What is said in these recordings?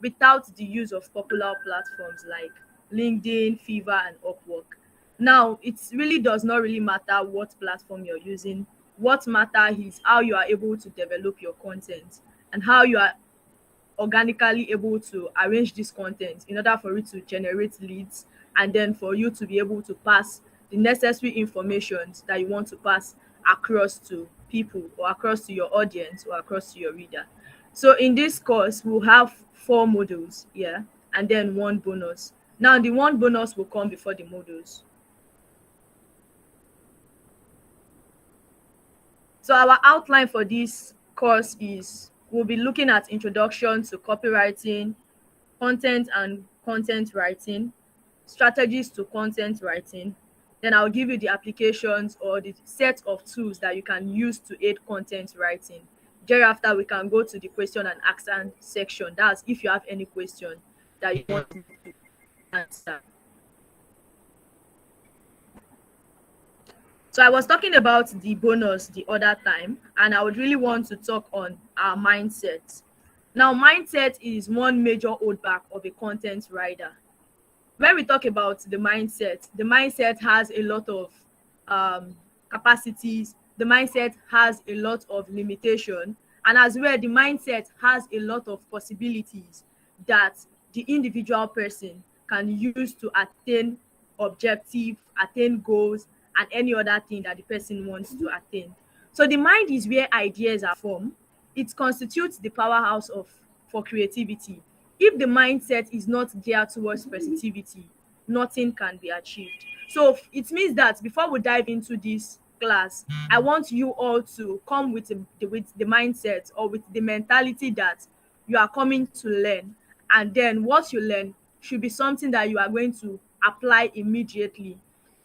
without the use of popular platforms like LinkedIn, Fiverr, and Upwork. Now, it really does not really matter what platform you're using. What matters is how you are able to develop your content and how you are organically able to arrange this content in order for it to generate leads, and then for you to be able to pass the necessary information that you want to pass across to people, or across to your audience, or across to your reader. So in this course, we'll have 4 modules, yeah, and then 1 bonus. Now the 1 bonus will come before the modules. So our outline for this course is we'll be looking at introduction to copywriting, content and content writing, strategies to content writing. Then I'll give you the applications or the set of tools that you can use to aid content writing. Thereafter, we can go to the question and answer section. That's if you have any question that you want to answer. So I was talking about the bonus the other time, and I would really want to talk on our mindset. Now, mindset is one major holdback of a content writer. When we talk about the mindset has a lot of capacities. The mindset has a lot of limitation, and as well, the mindset has a lot of possibilities that the individual person can use to attain objective, attain goals, and any other thing that the person wants to attain. So the mind is where ideas are formed. It constitutes the powerhouse of for creativity. If the mindset is not geared towards positivity, nothing can be achieved. So it means that before we dive into this class, I want you all to come with the mindset, or with the mentality that you are coming to learn, and then what you learn should be something that you are going to apply immediately.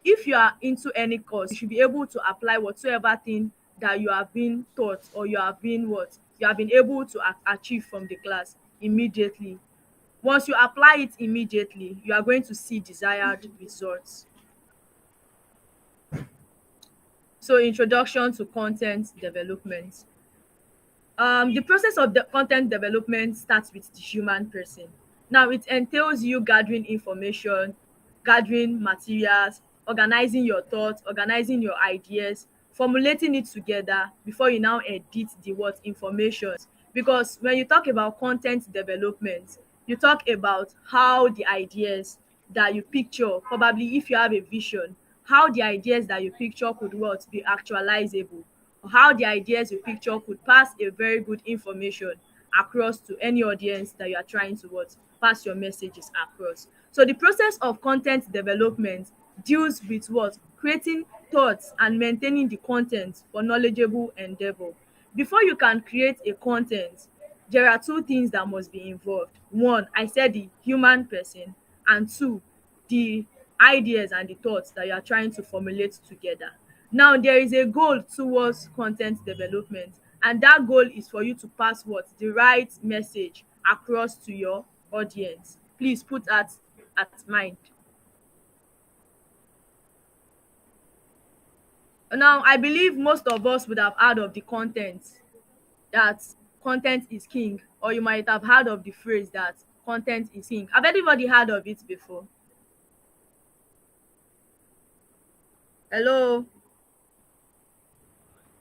If you are into any course, you should be able to apply whatsoever thing that you have been taught, or you have been able to achieve from the class immediately. Once you apply it immediately, you are going to see desired results. So introduction to content development. The process of the content development starts with the human person. Now, it entails you gathering information, gathering materials, organizing your thoughts, organizing your ideas, formulating it together before you now edit the what information. Because when you talk about content development, you talk about how the ideas that you picture, probably if you have a vision, how the ideas that you picture could what be actualizable, or how the ideas you picture could pass a very good information across to any audience that you are trying to what pass your messages across. So the process of content development deals with what creating thoughts and maintaining the content for knowledgeable endeavor. Before you can create a content, there are 2 things that must be involved. One, I said the human person, and 2, the ideas and the thoughts that you are trying to formulate together. Now, there is a goal towards content development, and that goal is for you to pass what the right message across to your audience. Please put that at mind. Now, I believe most of us would have heard of the content, that content is king, or you might have heard of the phrase that content is king. Have anybody heard of it before? Hello?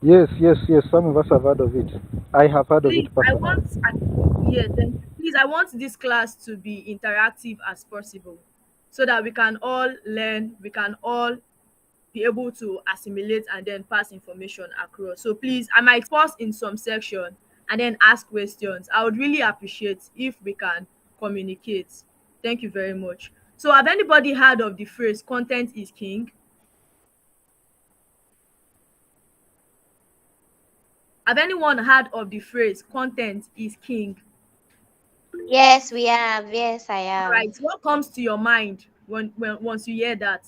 Yes, yes, yes. Some of us have heard of it. I have heard of Please, it I personally. want, yes, then please, I want this class to be interactive as possible, so that we can all learn, we can all be able to assimilate and then pass information across. So please, I might pause in some section and then ask questions. I would really appreciate if we can communicate. Thank you very much. So have anybody heard of the phrase content is king? Have anyone heard of the phrase content is king? Yes, we have. Yes, I All have. right. What comes to your mind when once you hear that?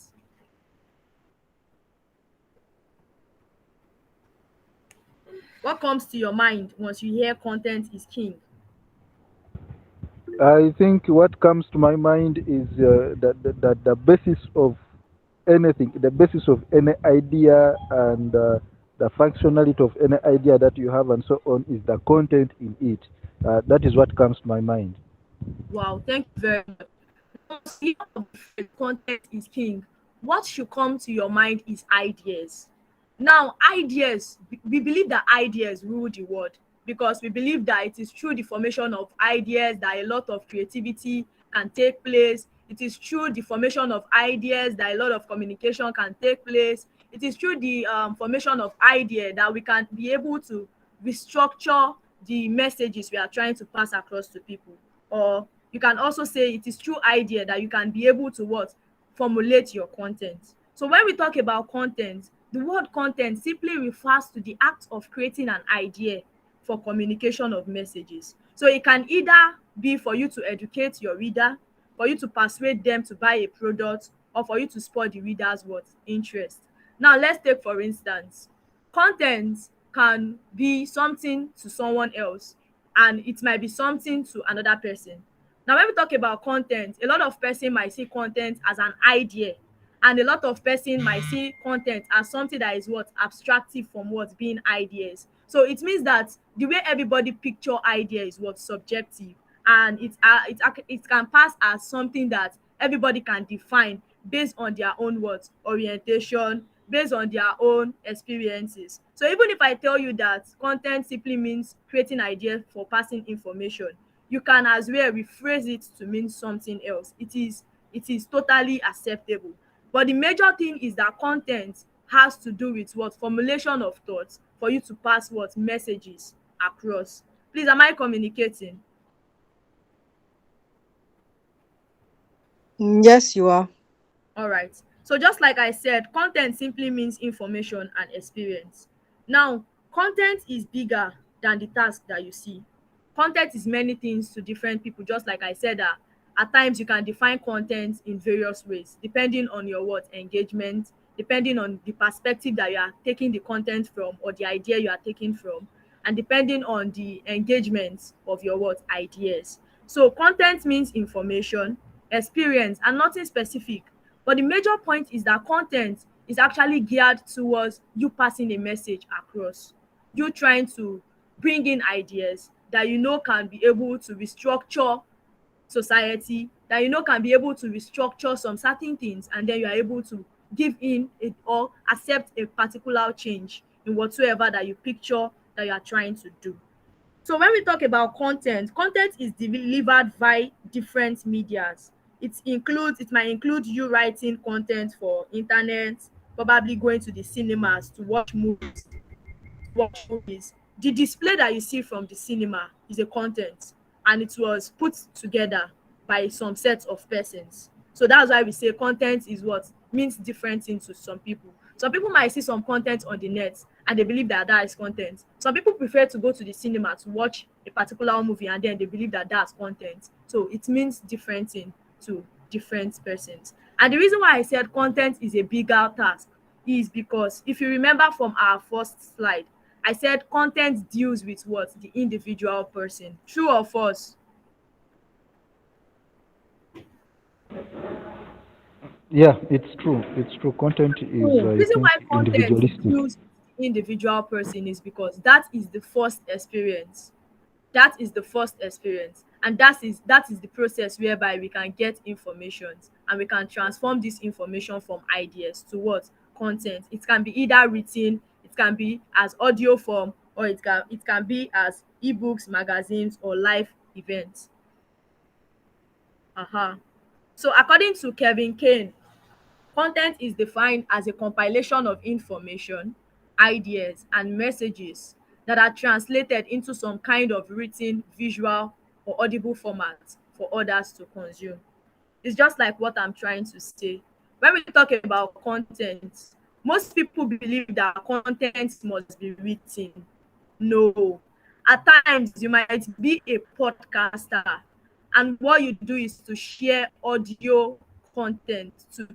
What comes to your mind once you hear content is king? I think what comes to my mind is that the basis of anything, the basis of any idea, and the functionality of any idea that you have and so on is the content in it. That is what comes to my mind. Wow, thank you very much. Now, so here of the phrase content is king. What should come to your mind is ideas. Now, ideas, we believe that ideas rule the world because we believe that it is through the formation of ideas that a lot of creativity can take place. It is through the formation of ideas that a lot of communication can take place. It is through the formation of idea that we can be able to restructure the messages we are trying to pass across to people. Or you can also say it is through idea that you can be able to what? Formulate your content. So when we talk about content, the word content simply refers to the act of creating an idea for communication of messages. So it can either be for you to educate your reader, for you to persuade them to buy a product, or for you to spur the reader's what? Interest. Now let's take for instance, content can be something to someone else and it might be something to another person. Now when we talk about content, a lot of person might see content as an idea and a lot of person might see content as something that is what? Abstractive from what? Being ideas. So it means that the way everybody picture idea is what? Subjective, and it can pass as something that everybody can define based on their own what? Orientation, based on their own experiences. So even if I tell you that content simply means creating ideas for passing information, you can as well rephrase it to mean something else. It is totally acceptable. But the major thing is that content has to do with what? Formulation of thoughts for you to pass what? Messages across. Please, am I communicating? Yes, you are. All right. So just like I said, content simply means information and experience. Now, content is bigger than the task that you see. Content is many things to different people. Just like I said, that at times you can define content in various ways, depending on your what? Engagement, depending on the perspective that you are taking the content from or the idea you are taking from, and depending on the engagement of your what? Ideas. So content means information, experience, and nothing specific. But the major point is that content is actually geared towards you passing a message across, you trying to bring in ideas that you know can be able to restructure society, that you know can be able to restructure some certain things, and then you are able to give in it or accept a particular change in whatsoever that you picture that you are trying to do. So when we talk about content, content is delivered via different medias. It might include you writing content for internet, probably going to the cinemas to watch movies. The display that you see from the cinema is a content, and it was put together by some set of persons. So that's why we say content is what means different things to some people. Some people might see some content on the net and they believe that that is content. Some people prefer to go to the cinema to watch a particular movie and then they believe that that's content. So it means different thing to different persons. And the reason why I said content is a bigger task is because if you remember from our first slide, I said content deals with what? The individual person. True or false? Yeah, it's true. It's true. Content is, The I reason think, why content individualistic. deals with the individual person is because that is the first experience. That is the first experience. And that is the process whereby we can get information and we can transform this information from ideas to what? Content. It can be either written, it can be as audio form, or it can be as ebooks, magazines, or live events. So according to Kevin Kane, content is defined as a compilation of information, ideas, and messages that are translated into some kind of written, visual, or audible format for others to consume. It's just like what I'm trying to say. When we talk about content, most people believe that content must be written. No. At times, you might be a podcaster, and what you do is to share audio content to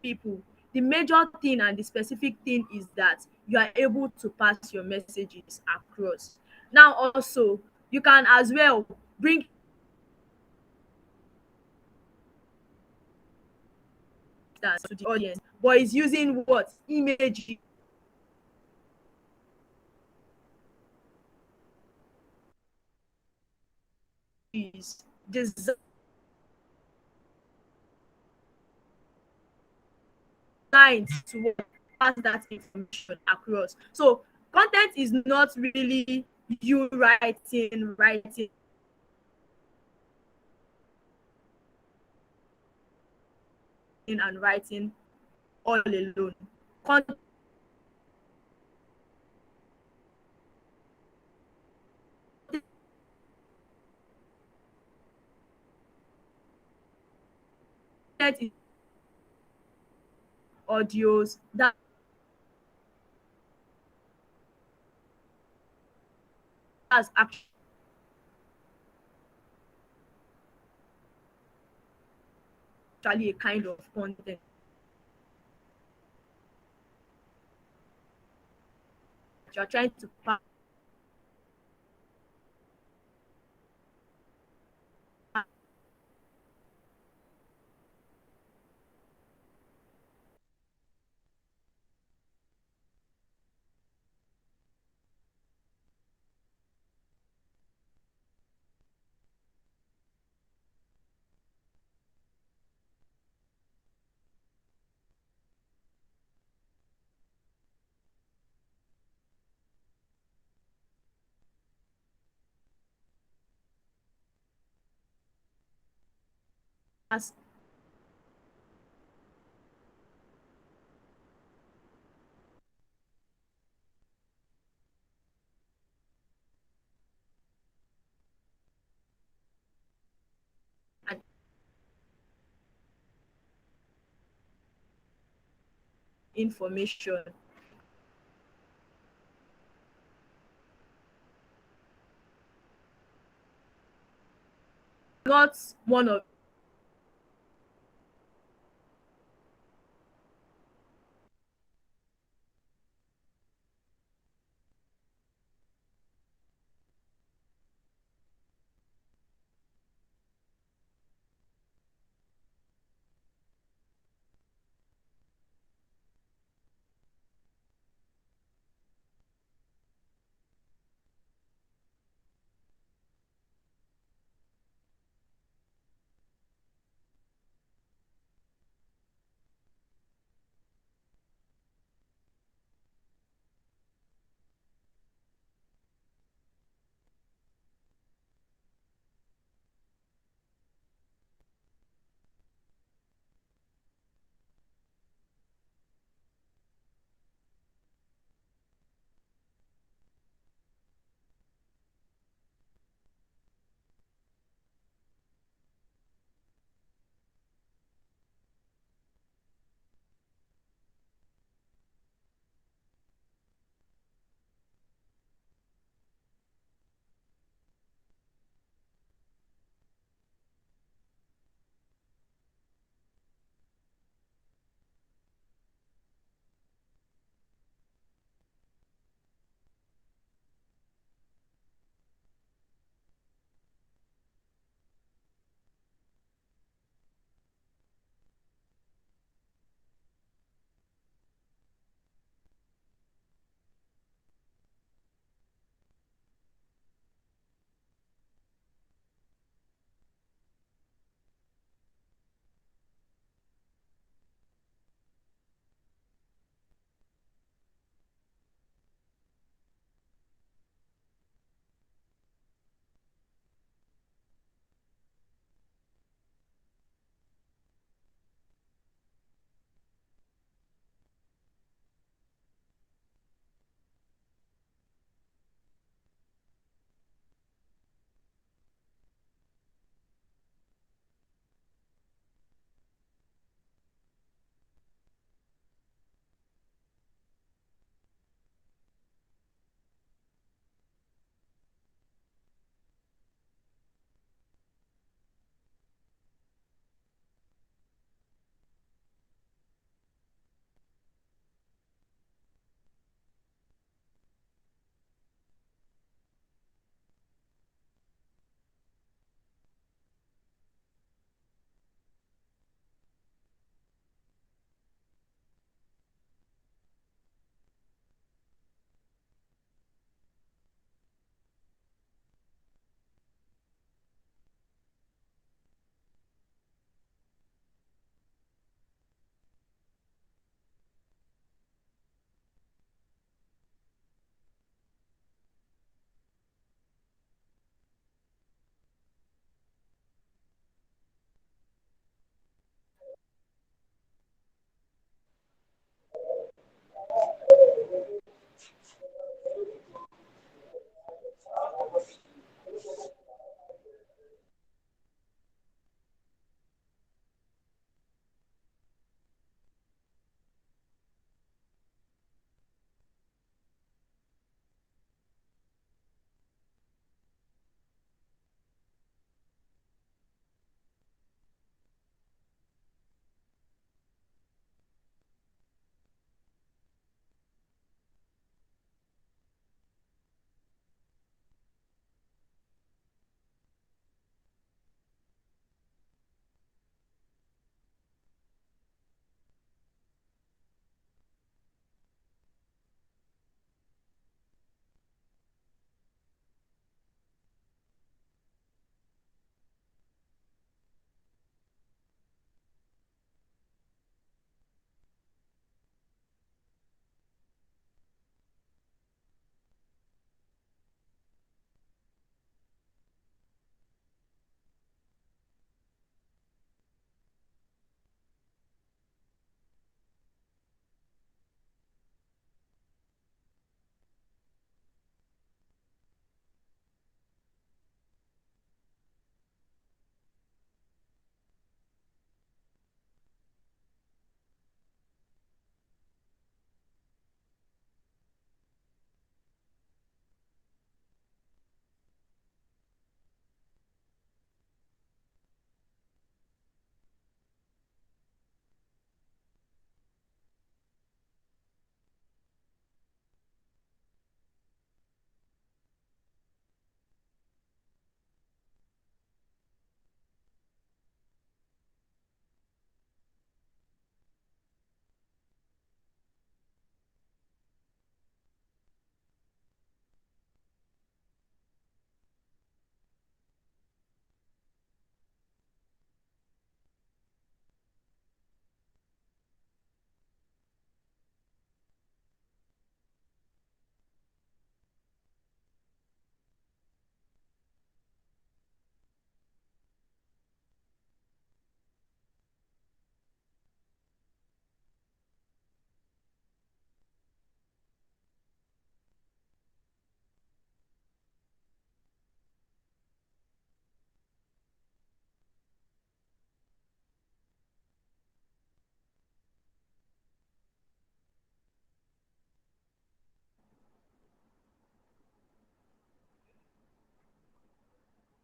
people. The major thing and the specific thing is that you are able to pass your messages across. Now also, you can as well bring that to the audience, but it's using what? Images is designed to pass that information across. So content is not really you writing and writing all alone. Content is audios that's actually a kind of content you're trying to pass an information, not one of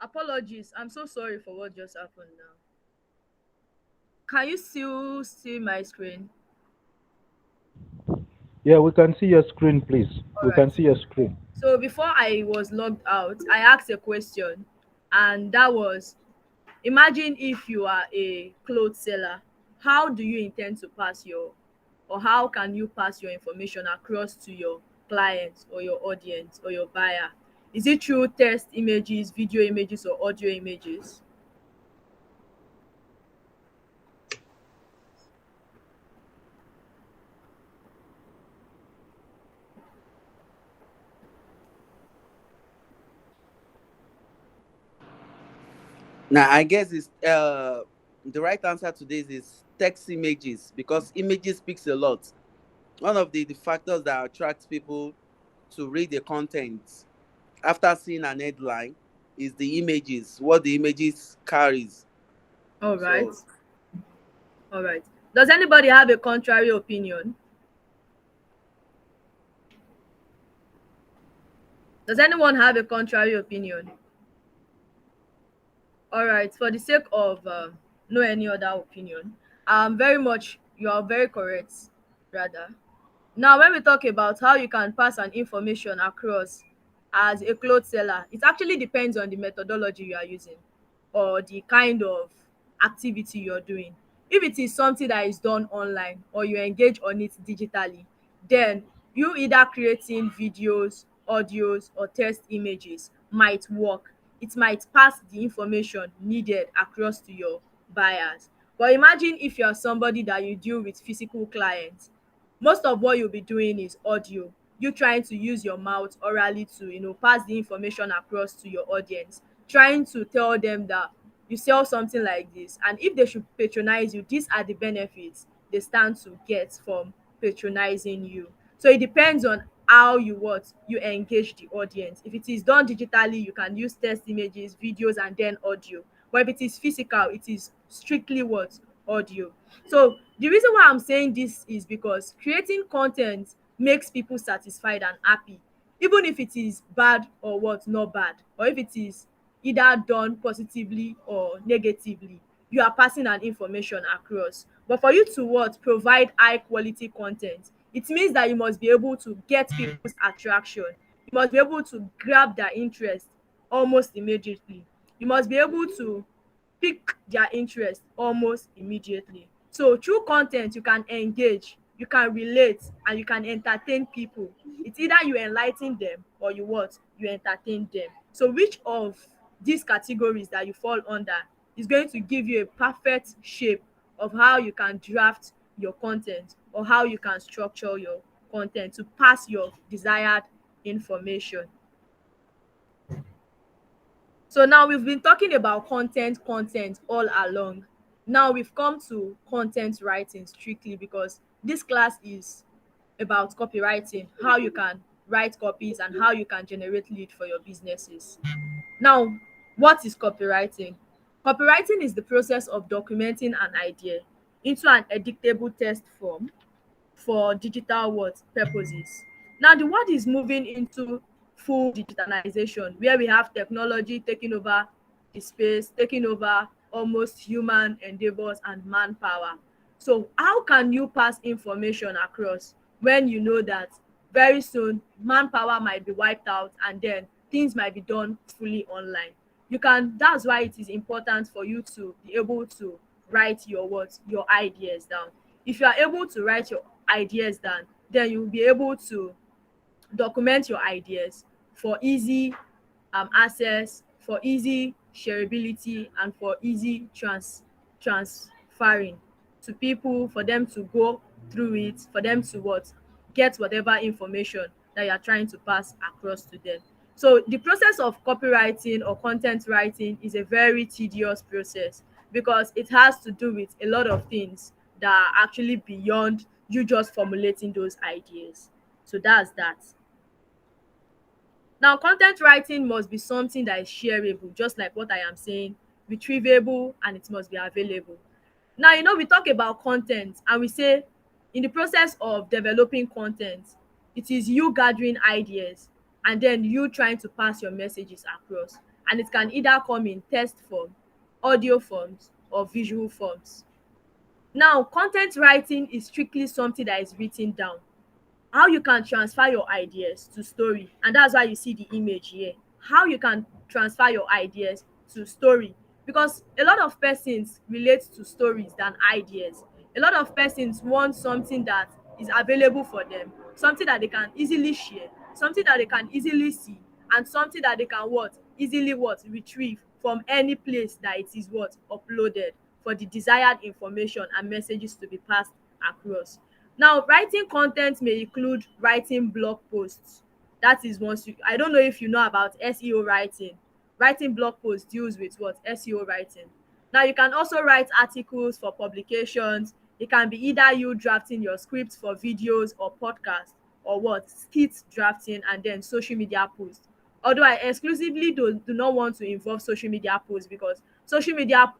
Apologies. I'm so sorry for what just happened now. Can you still see my screen? Yeah, we can see your screen, please. All We right. can see your screen. So before I was logged out, I asked a question, and that was, imagine if you are a clothes seller, how do you intend to pass your, or how can you pass your information across to your clients or your audience or your buyer? Is it through text images, video images, or audio images? Now, I guess it's the right answer to this is text images because images speaks a lot. One of the factors that attracts people to read the content after seeing an headline is the images, what the images carries. All right. So All right. Does anybody have a contrary opinion? Does anyone have a contrary opinion? All right. For the sake of no any other opinion, very much you are very correct. Rather, now when we talk about how you can pass an information across as a cloth seller, it actually depends on the methodology you are using or the kind of activity you're doing. If it is something that is done online or you engage on it digitally, then you either creating videos, audios, or text images might work. It might pass the information needed across to your buyers. But imagine if you are somebody that you deal with physical clients, most of what you'll be doing is audio, you trying to use your mouth orally to pass the information across to your audience, trying to tell them that you sell something like this, and if they should patronize you, these are the benefits they stand to get from patronizing you. So it depends on how you engage the audience. If it is done digitally, you can use text images, videos, and then audio. But if it is physical, it is strictly what? Audio. So the reason why I'm saying this is because creating content makes people satisfied and happy, even if it is bad or what not bad, or if it is either done positively or negatively, you are passing an information across. But for you to what? Provide high quality content, it means that you must be able to get people's attraction. You must be able to grab their interest almost immediately. You must be able to pick their interest almost immediately. So through content, you can engage, you can relate, and you can entertain people. It's either you enlighten them or you what? You entertain them. So which of these categories that you fall under is going to give you a perfect shape of how you can draft your content or how you can structure your content to pass your desired information. So now we've been talking about content all along. Now we've come to content writing strictly because this class is about copywriting, how you can write copies and how you can generate lead for your businesses. Now, what is copywriting? Copywriting is the process of documenting an idea into an editable text form for digital what purposes. Now the world is moving into full digitalization where we have technology taking over the space, taking over almost human endeavors and manpower. So how can you pass information across when you know that very soon manpower might be wiped out and then things might be done fully online? You can, that's why it is important for you to be able to write your words, your ideas down. If you are able to write your ideas down, then you will be able to document your ideas for easy access, for easy shareability, and for easy transferring to people, for them to go through it, for them to what? Get whatever information that you are trying to pass across to them. So the process of copywriting or content writing is a very tedious process because it has to do with a lot of things that are actually beyond you just formulating those ideas. So that's that. Now, content writing must be something that is shareable, just like what I am saying, retrievable, and it must be available. Now, we talk about content and we say in the process of developing content, it is you gathering ideas and then you trying to pass your messages across. and it can either come in text form, audio forms, or visual forms. Now, content writing is strictly something that is written down. How you can transfer your ideas to story, and that's why you see the image here. How you can transfer your ideas to story, because a lot of persons relate to stories than ideas. A lot of persons want something that is available for them, something that they can easily share, something that they can easily see, and something that they can what easily what retrieve from any place that it is what uploaded, for the desired information and messages to be passed across. Now, writing content may include writing blog posts. That is once you, I don't know if you know about SEO writing. Writing blog posts deals with what? SEO writing. Now, you can also write articles for publications. It can be either you drafting your scripts for videos or podcasts, or what? Skit drafting, and then social media posts. Although I exclusively do not want to involve social media posts, because social media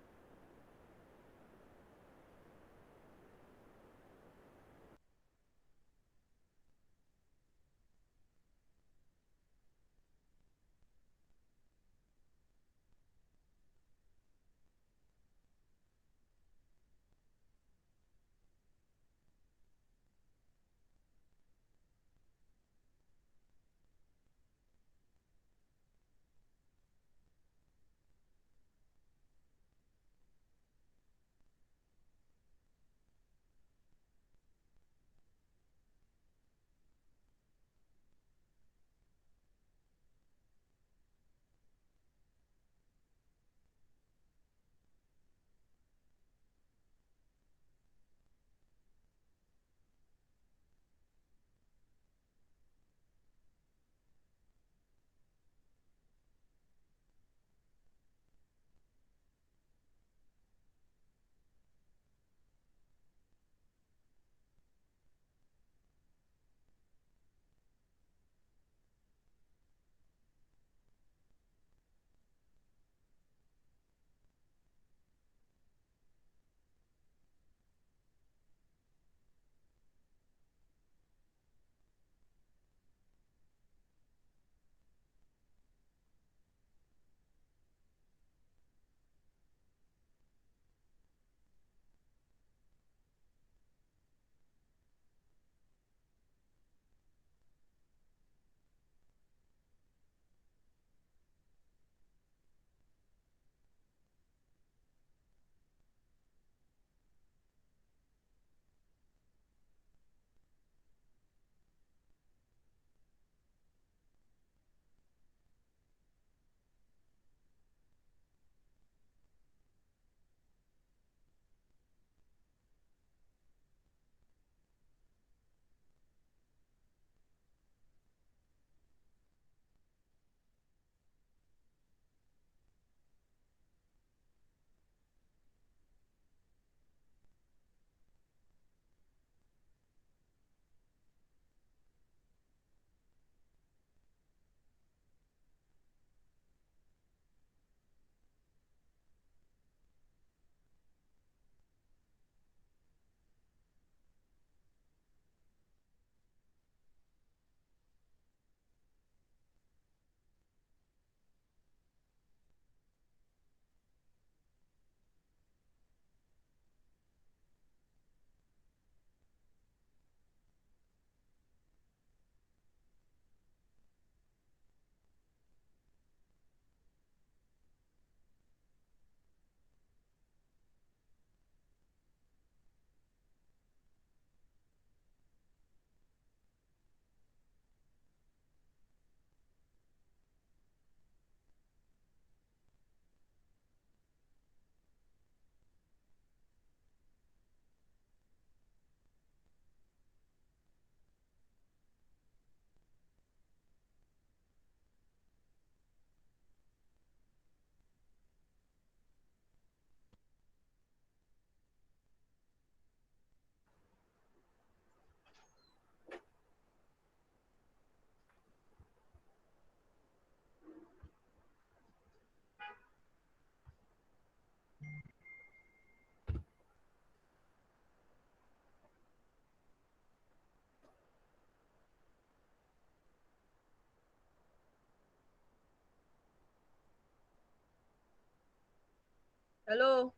Hello.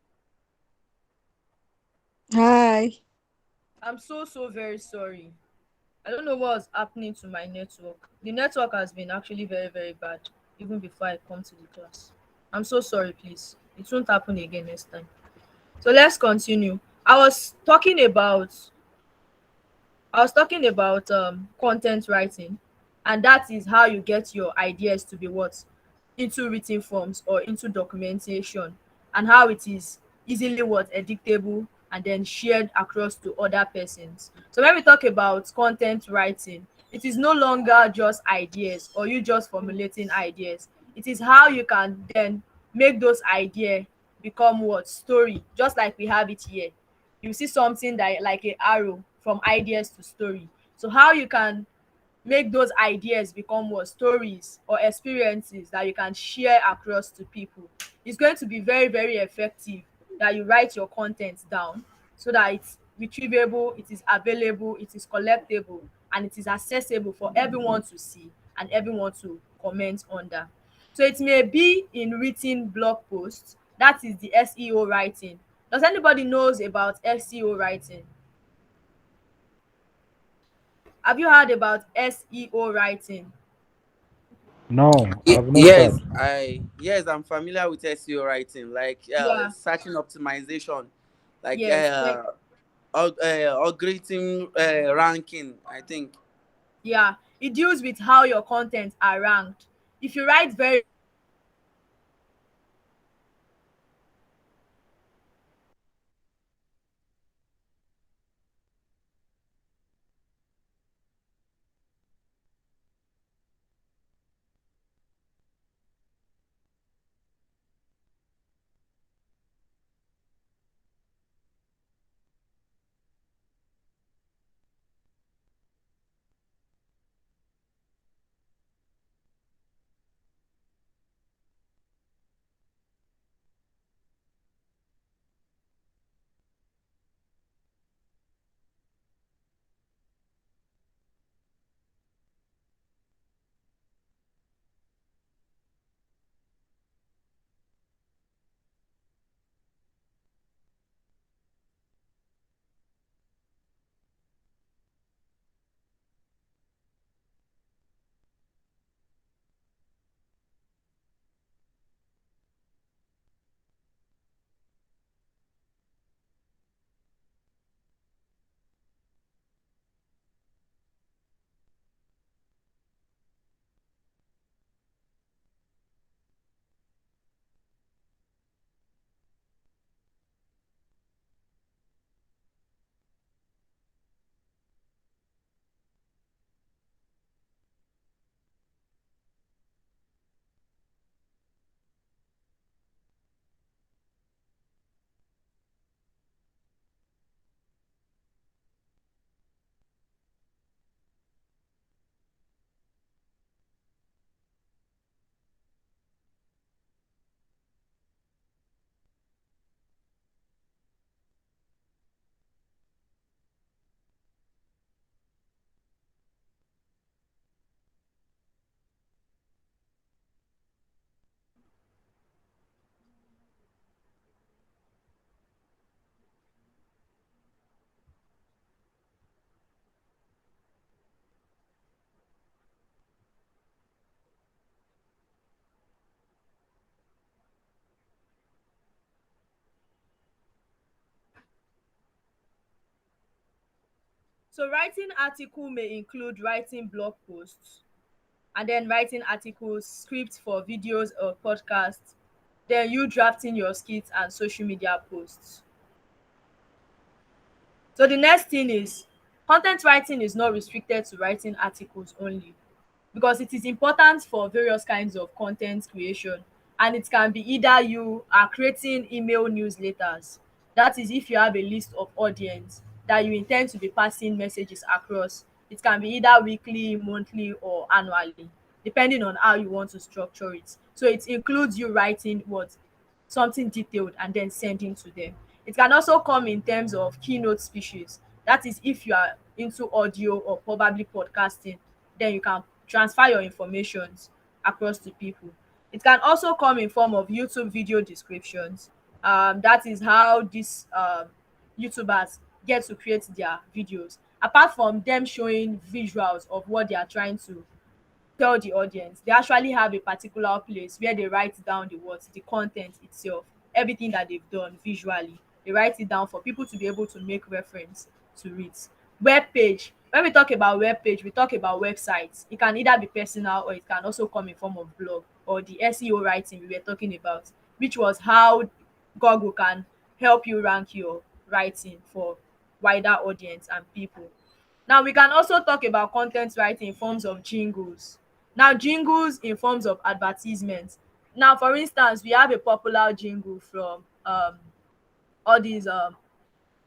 Hi. I'm so very sorry. I don't know what's happening to my network. The network has been actually very bad even before I come to the class. I'm so sorry, please. It won't happen again next time. So let's continue. I was talking about content writing, and that is how you get your ideas to be what, into written forms or into documentation, and how it is easily what, editable and then shared across to other persons. So when we talk about content writing, it is no longer just ideas or you just formulating ideas. It is how you can then make those ideas become what, story, just like we have it here. You see something that like a arrow from ideas to story. So how you can make those ideas become what, stories or experiences that you can share across to people. It's going to be very effective that you write your content down so that it's retrievable, it is available, it is collectible, and it is accessible for everyone to see and everyone to comment under. So it may be in written blog posts, that is the SEO writing. Does anybody knows about SEO writing? Have you heard about SEO writing? No, I've not Yes, heard. I'm familiar with SEO writing, like Yeah. searching optimization, like Yes. algorithm ranking, I think. Yeah, it deals with how your content are ranked. If you write very so writing article may include writing blog posts and then writing articles, scripts for videos or podcasts, then you drafting your skits and social media posts. So the next thing is content writing is not restricted to writing articles only, because it is important for various kinds of content creation, and it can be either you are creating email newsletters, that is if you have a list of audience that you intend to be passing messages across. It can be either weekly, monthly or annually, depending on how you want to structure it. So it includes you writing what, something detailed and then sending to them. It can also come in terms of keynote speeches. That is if you are into audio or probably podcasting, then you can transfer your informations across to people. It can also come in form of YouTube video descriptions That is how these YouTubers get to create their videos. Apart from them showing visuals of what they are trying to tell the audience, they actually have a particular place where they write down the words, the content itself, everything that they've done visually. They write it down for people to be able to make reference to it. Web page. When we talk about web page, we talk about websites. It can either be personal or it can also come in form of blog or the SEO writing we were talking about, which was how Google can help you rank your writing for wider audience and people. Now we can also talk about content writing in forms of jingles. Now jingles in forms of advertisements. Now for instance, we have a popular jingle from all these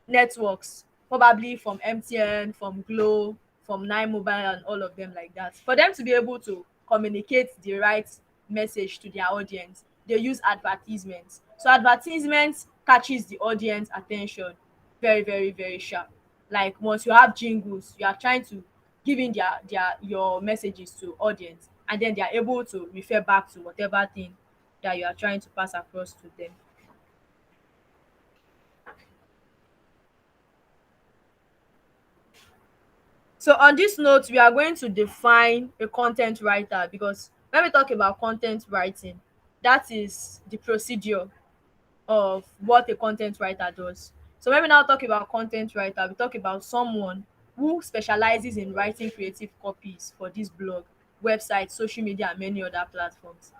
networks, probably from MTN, from Glo, from Nine Mobile and all of them like that. For them to be able to communicate the right message to their audience, they use advertisements. So advertisements catches the audience attention very, very, very sharp. Like once you have jingles, you are trying to give in their your messages to audience, and then they are able to refer back to whatever thing that you are trying to pass across to them. So on this note, we are going to define a content writer, because when we talk about content writing, that is the procedure of what a content writer does. So when we now talk about content writer, we talk about someone who specializes in writing creative copies for this blog, website, social media, and many other platforms.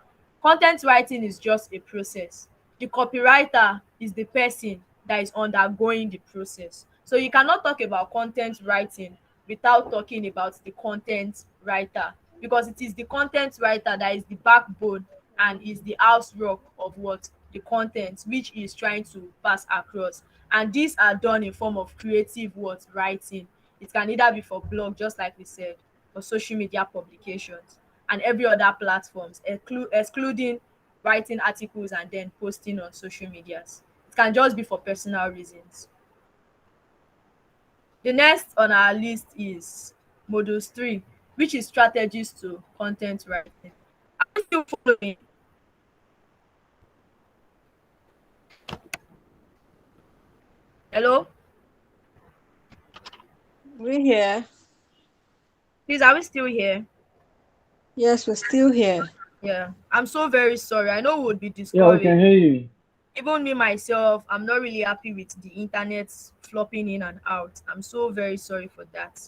Content writing is just a process. The copywriter is the person that is undergoing the process. So you cannot talk about content writing without talking about the content writer, because it is the content writer that is the backbone and is the house rock of what the content which is trying to pass across. And these are done in form of creative what writing. It can either be for blog, just like we said, for social media publications and every other platforms, excluding writing articles and then posting on social medias. It can just be for personal reasons. The next on our list is modules 3, which is strategies to content writing. Are you still following? Hello? We're here. Please, are we still here? Yes, we're still here. Yeah. I'm so very sorry. I know we would be Yeah, we discouraged. can hear you. Even me myself, I'm not really happy with the internet flopping in and out. I'm so very sorry for that.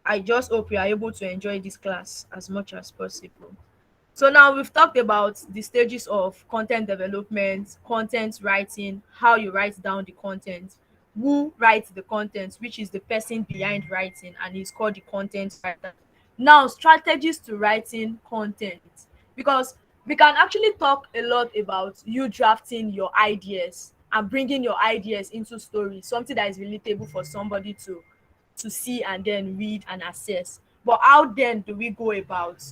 I just hope you are able to enjoy this class as much as possible. So now we've talked about the stages of content development, content writing, how you write down the content, who writes the content, which is the person behind writing, and is called the content writer. Now, strategies to writing content, because we can actually talk a lot about you drafting your ideas and bringing your ideas into stories, something that is relatable for somebody to see and then read and assess. But how then do we go about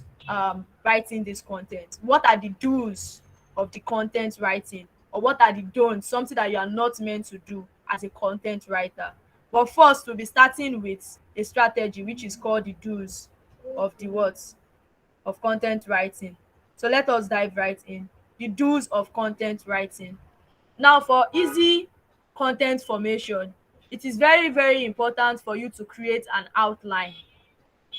writing this content? What are the do's of the content writing, or what are the don'ts, something that you are not meant to do as a content writer? But first, we'll be starting with a strategy which is called the do's of the words of content writing. So let us dive right in. The do's of content writing. Now, for easy content formation, it is very, very important for you to create an outline.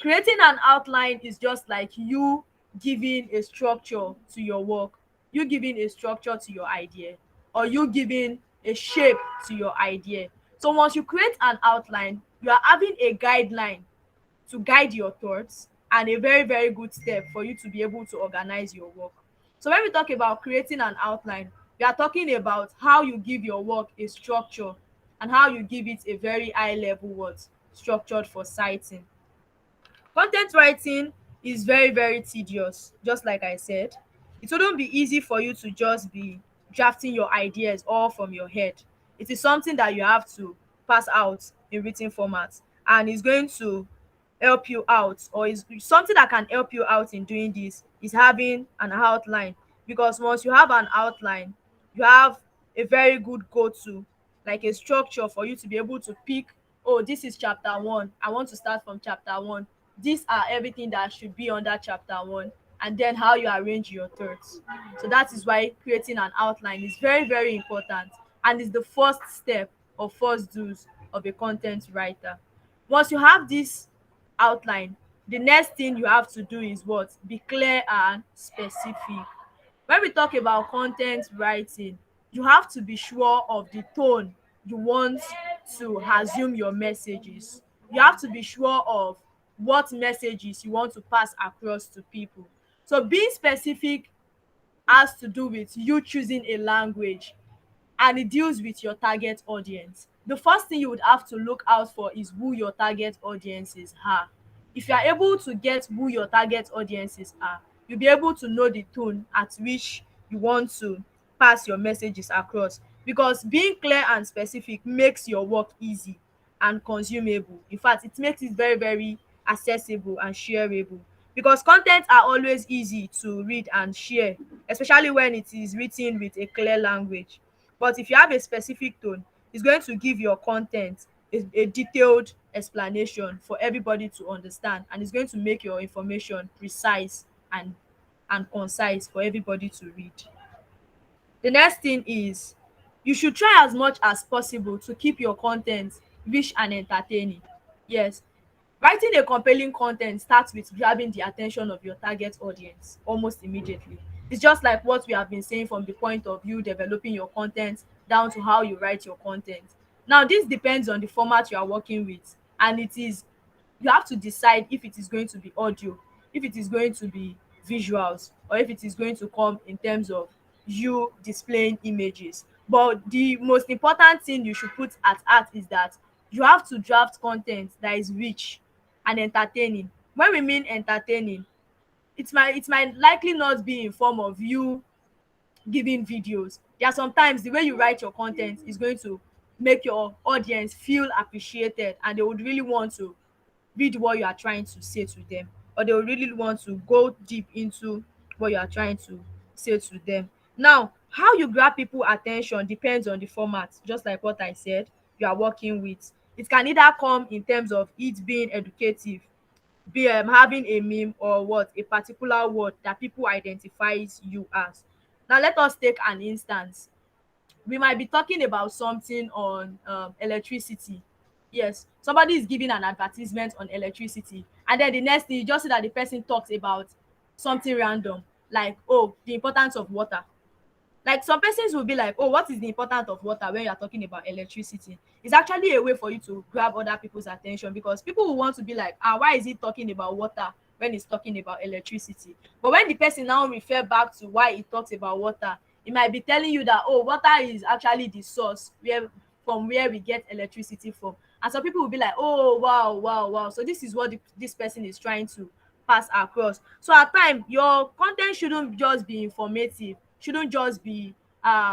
Creating an outline is just like you giving a structure to your work, you giving a structure to your idea, or you giving a shape to your idea. So once you create an outline, you are having a guideline to guide your thoughts, and a very, very good step for you to be able to organize your work. So when we talk about creating an outline, we are talking about how you give your work a structure and how you give it a very high level what structured for citing. Content writing is very, very tedious, just like I said. It wouldn't be easy for you to just be drafting your ideas all from your head. It is something that you have to pass out in written format, and it's going to help you out, or is something that can help you out in doing this is having an outline, because once you have an outline, you have a very good go-to, like a structure for you to be able to pick, oh, this is chapter 1, I want to start from chapter 1, these are everything that should be under chapter 1, and then how you arrange your thoughts. So that is why creating an outline is very, very important, and is the first step or first do's of a content writer. Once you have this outline, the next thing you have to do is what? Be clear and specific. When we talk about content writing, you have to be sure of the tone you want to assume your messages. You have to be sure of what messages you want to pass across to people. So being specific has to do with you choosing a language, and it deals with your target audience. The first thing you would have to look out for is who your target audiences are. If you are able to get who your target audiences are, you'll be able to know the tone at which you want to pass your messages across, because being clear and specific makes your work easy and consumable. In fact, it makes it very, very accessible and shareable, because content are always easy to read and share, especially when it is written with a clear language. But if you have a specific tone, it's going to give your content a detailed explanation for everybody to understand, and it's going to make your information precise and concise for everybody to read. The next thing is, you should try as much as possible to keep your content rich and entertaining. Yes, writing a compelling content starts with grabbing the attention of your target audience almost immediately. It's just like what we have been saying, from the point of view developing your content down to how you write your content. Now, this depends on the format you are working with, and it is, you have to decide if it is going to be audio, if it is going to be visuals, or if it is going to come in terms of you displaying images. But the most important thing you should put at heart is that you have to draft content that is rich and entertaining. When we mean entertaining, it might likely not be in form of you giving videos. There are sometimes the way you write your content is going to make your audience feel appreciated, and they would really want to read what you are trying to say to them, or they would really want to go deep into what you are trying to say to them. Now, how you grab people attention depends on the format, just like what I said you are working with. It can either come in terms of it being educative, be having a meme, or what, a particular word that people identifies you as. Now let us take an instance. We might be talking about something on electricity. Yes, somebody is giving an advertisement on electricity, and then the next thing you just see that the person talks about something random, like, oh, the importance of water. Like, some persons will be like, oh, what is the importance of water when you're talking about electricity? It's actually a way for you to grab other people's attention, because people will want to be like, ah, why is he talking about water when he's talking about electricity? But when the person now refer back to why he talks about water, he might be telling you that, oh, water is actually the source where we get electricity from. And some people will be like, oh, wow, wow, wow, so this is what this person is trying to pass across. So at times, your content shouldn't just be informative, shouldn't just be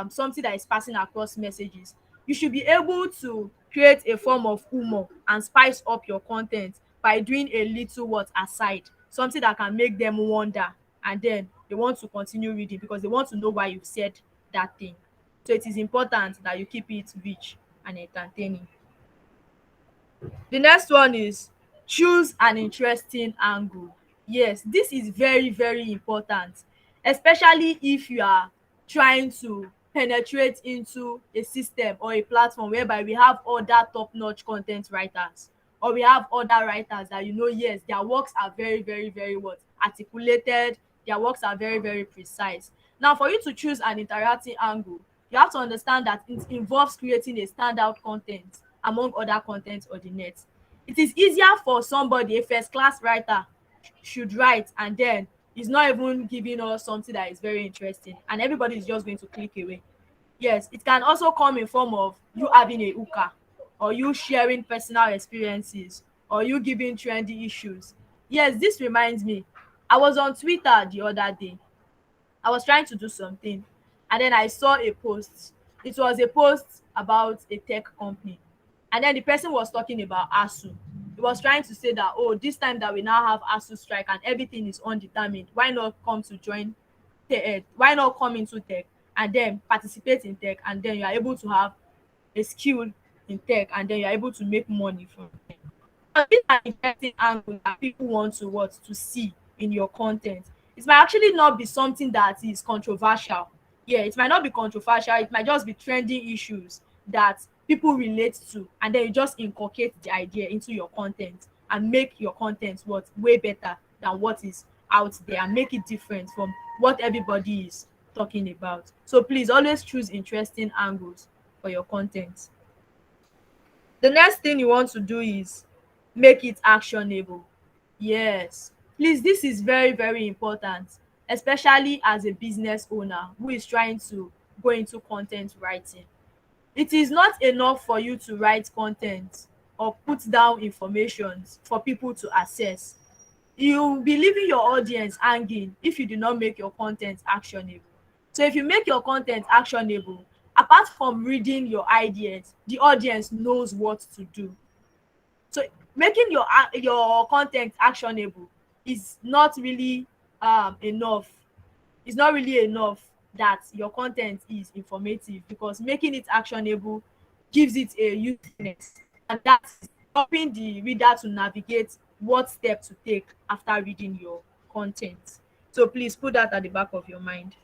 something that is passing across messages. You should be able to create a form of humor and spice up your content by doing a little what aside, something that can make them wonder, and then they want to continue reading because they want to know why you said that thing. So it is important that you keep it rich and entertaining. The next one is, choose an interesting angle. Yes, this is very, very important, especially if you are trying to penetrate into a system or a platform whereby we have other top-notch content writers, or we have other writers that, yes, their works are very, very, very what? Articulated, their works are very, very precise. Now, for you to choose an interacting angle, you have to understand that it involves creating a standout content among other content on the net. It is easier for somebody, a first class writer should write, and then he's not even giving us something that is very interesting, and everybody is just going to click away. Yes, it can also come in form of you having a hookah, or you sharing personal experiences, or you giving trendy issues. Yes, this reminds me, I was on Twitter the other day. I was trying to do something, and then I saw a post. It was a post about a tech company, and then the person was talking about ASU. He was trying to say that, oh, this time that we now have ASU strike and everything is undetermined, why not come to join why not come into tech and then participate in tech, and then you are able to have a skill in tech, and then you are able to make money from it. But these are interesting angles that people want to what to see in your content. It might actually not be something that is controversial. Yeah, it might not be controversial, it might just be trending issues that people relate to, and then you just inculcate the idea into your content and make your content what way better than what is out there, and make it different from what everybody is talking about. So please always choose interesting angles for your content. The next thing you want to do is make it actionable. Yes, please, this is very, very important, especially as a business owner who is trying to go into content writing. It is not enough for you to write content or put down information for people to access. You will be leaving your audience hanging if you do not make your content actionable. So if you make your content actionable, apart from reading your ideas, the audience knows what to do. So making your content actionable is not really enough. It's not really enough that your content is informative, because making it actionable gives it a usefulness, and that's helping the reader to navigate what step to take after reading your content. So please put that at the back of your mind.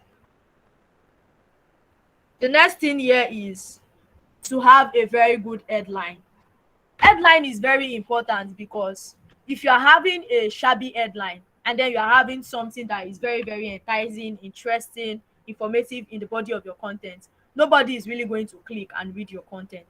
The next thing here is to have a very good headline. Headline is very important, because if you are having a shabby headline and then you are having something that is very, very enticing, interesting, informative in the body of your content, nobody is really going to click and read your content.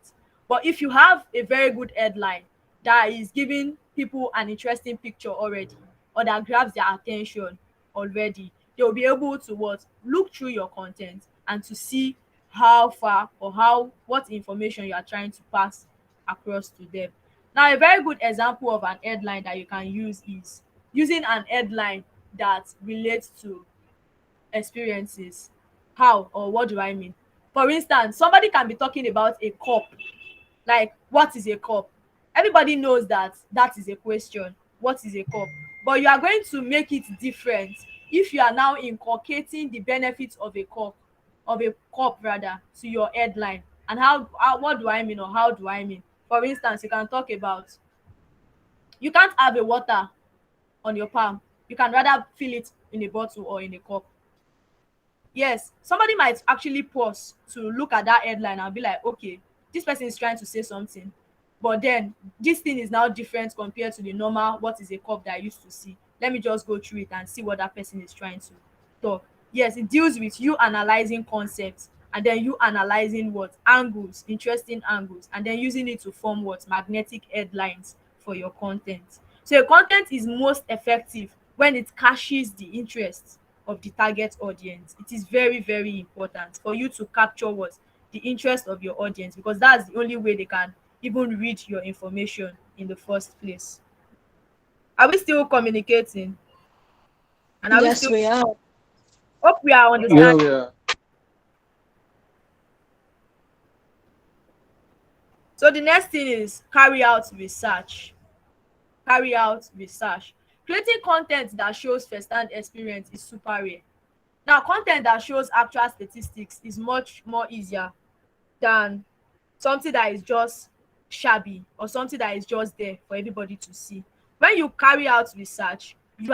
But if you have a very good headline that is giving people an interesting picture already, or that grabs their attention already, they will be able to what look through your content and to see how far, or how what information you are trying to pass across to them. Now, a very good example of an headline that you can use is using an headline that relates to experiences. How, or what do I mean? For instance, somebody can be talking about a cup, like, what is a cup? Everybody knows that that is a question. What is a cup? But you are going to make it different if you are now inculcating the benefits of a cup rather, to your headline. And how what do I mean, or how do I mean? For instance, you can talk about, you can't have a water on your palm. You can rather fill it in a bottle or in a cup. Yes, somebody might actually pause to look at that headline and be like, okay, this person is trying to say something, but then this thing is now different compared to the normal what is a cup that I used to see. Let me just go through it and see what that person is trying to talk. Yes, it deals with you analyzing concepts, and then you analyzing what angles, interesting angles, and then using it to form what magnetic headlines for your content. So your content is most effective when it catches the interest of the target audience. It is very, very important for you to capture what the interest of your audience, because that's the only way they can even read your information in the first place. Are we still communicating? And are we Yes, still, we are. hope we are Yeah, understanding? yeah. So the next thing is carry out research. Carry out research. Creating content that shows first-hand experience is super rare. Now, content that shows actual statistics is much more easier than something that is just shabby, or something that is just there for everybody to see. When you carry out research, um you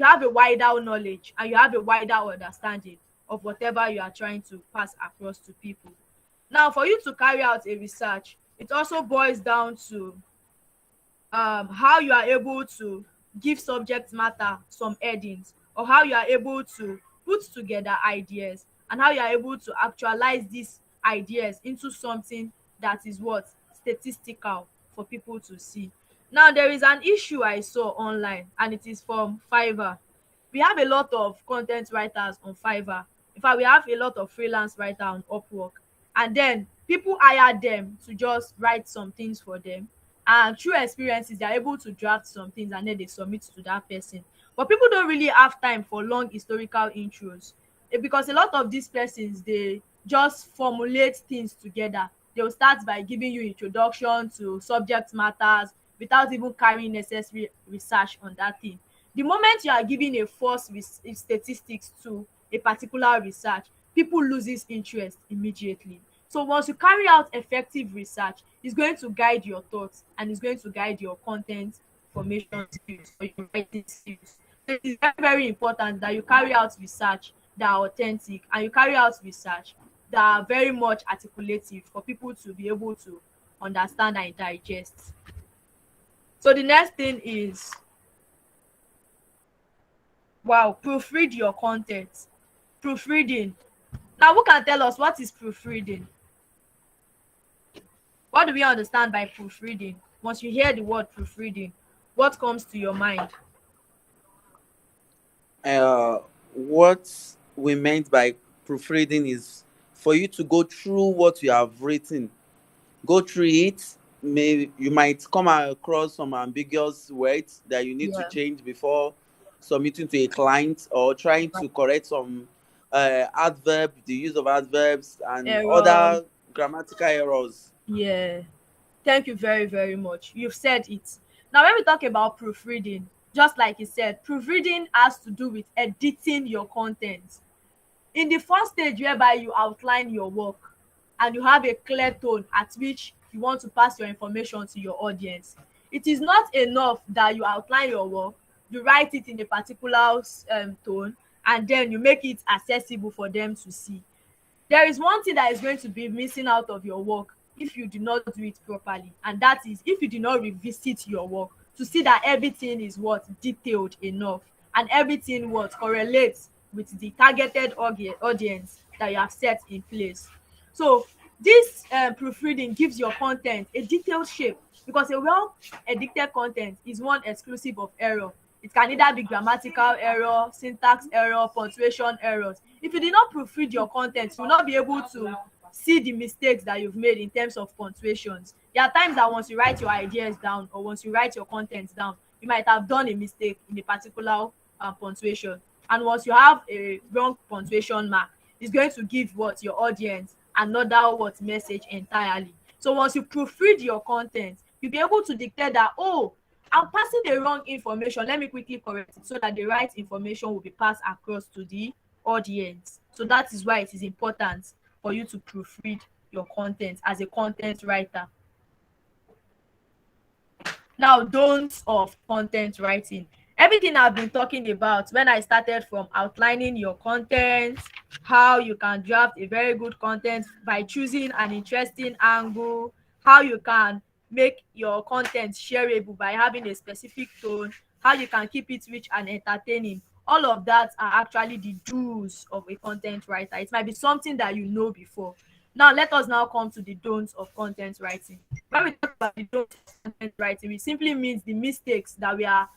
have a wider knowledge, and you have a wider understanding of whatever you are trying to pass across to people. Now, for you to carry out a research, it also boils down to how you are able to give subject matter some headings, or how you are able to put together ideas, and how you are able to actualize these ideas into something that is what statistical for people to see. Now, there is an issue I saw online, and it is from Fiverr. We have a lot of content writers on Fiverr. In fact, we have a lot of freelance writer on Upwork, and then people hire them to just write some things for them, and through experiences they are able to draft some things, and then they submit to that person. But people don't really have time for long historical intros, because a lot of these persons, they just formulate things together. They will start by giving you introduction to subject matters without even carrying necessary research on that thing. The moment you are giving a false statistics to a particular research, people loses interest immediately. So once you carry out effective research, it's going to guide your thoughts, and it's going to guide your content information skills or your writing skills. So it is very, very important that you carry out research that are authentic, and you carry out research that are very much articulative for people to be able to understand and digest. So the next thing is, wow, proofread your content. Proofreading. Now, who can tell us what is proofreading? What do we understand by proofreading? Once you hear the word proofreading, what comes to your mind? uh, what we meant by proofreading is for you to go through what you have written, go through it. Maybe you might come across some ambiguous words that you need to Yeah. change before submitting to a client, or trying to correct some adverb, the use of adverbs and Error. other grammatical errors. Yeah. Thank you very, very much. You've said it. Now, when we talk about proofreading, just like you said, proofreading has to do with editing your content. In the first stage, whereby you outline your work and you have a clear tone at which you want to pass your information to your audience, it is not enough that you outline your work, you write it in a particular tone, and then you make it accessible for them to see. There is one thing that is going to be missing out of your work if you do not do it properly, and that is if you do not revisit your work to see that everything is what detailed enough, and everything what correlates with the targeted audience that you have set in place. So this proofreading gives your content a detailed shape, because a well edited content is one exclusive of error. It can either be grammatical error, syntax error, punctuation errors. If you did not proofread your content, you will not be able to see the mistakes that you've made in terms of punctuations. There are times that once you write your ideas down, or once you write your content down, you might have done a mistake in a particular punctuation. And once you have a wrong punctuation mark, it's going to give what your audience another what message entirely. So once you proofread your content, you'll be able to declare that, oh, I'm passing the wrong information. Let me quickly correct it so that the right information will be passed across to the audience. So that is why it is important for you to proofread your content as a content writer. Now, don'ts of content writing. Everything I've been talking about when I started, from outlining your content, how you can draft a very good content by choosing an interesting angle, how you can make your content shareable by having a specific tone, how you can keep it rich and entertaining. All of that are actually the do's of a content writer. It might be something that you know before. Now, let us now come to the don'ts of content writing. When we talk about the don'ts of content writing, it simply means the mistakes that we are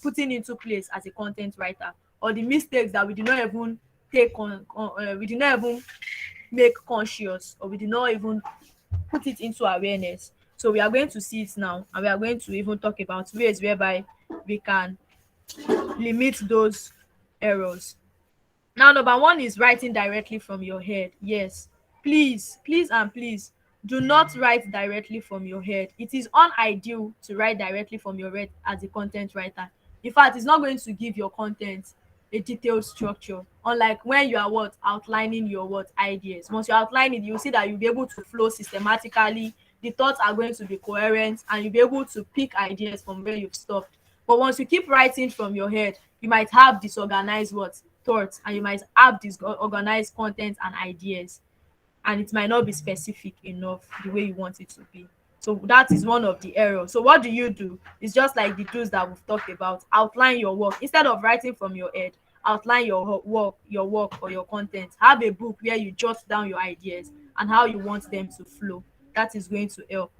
putting into place as a content writer, or the mistakes that we do not even we do not even make conscious, or we do not even put it into awareness. So we are going to see it now, and we are going to even talk about ways whereby we can limit those errors. Now, number one is writing directly from your head. Yes, please, please, and please do not write directly from your head. It is unideal to write directly from your head as a content writer. In fact, it's not going to give your content a detailed structure. Unlike when you are what outlining your what ideas. Once you outline it, you'll see that you'll be able to flow systematically. The thoughts are going to be coherent, and you'll be able to pick ideas from where you've stopped. But once you keep writing from your head, you might have disorganized what thoughts, and you might have disorganized content and ideas, and it might not be specific enough the way you want it to be. So that is one of the errors. So what do you do? It's just like the tools that we've talked about. Outline your work instead of writing from your head. Outline your work or your content. Have a book where you jot down your ideas and how you want them to flow. That is going to help.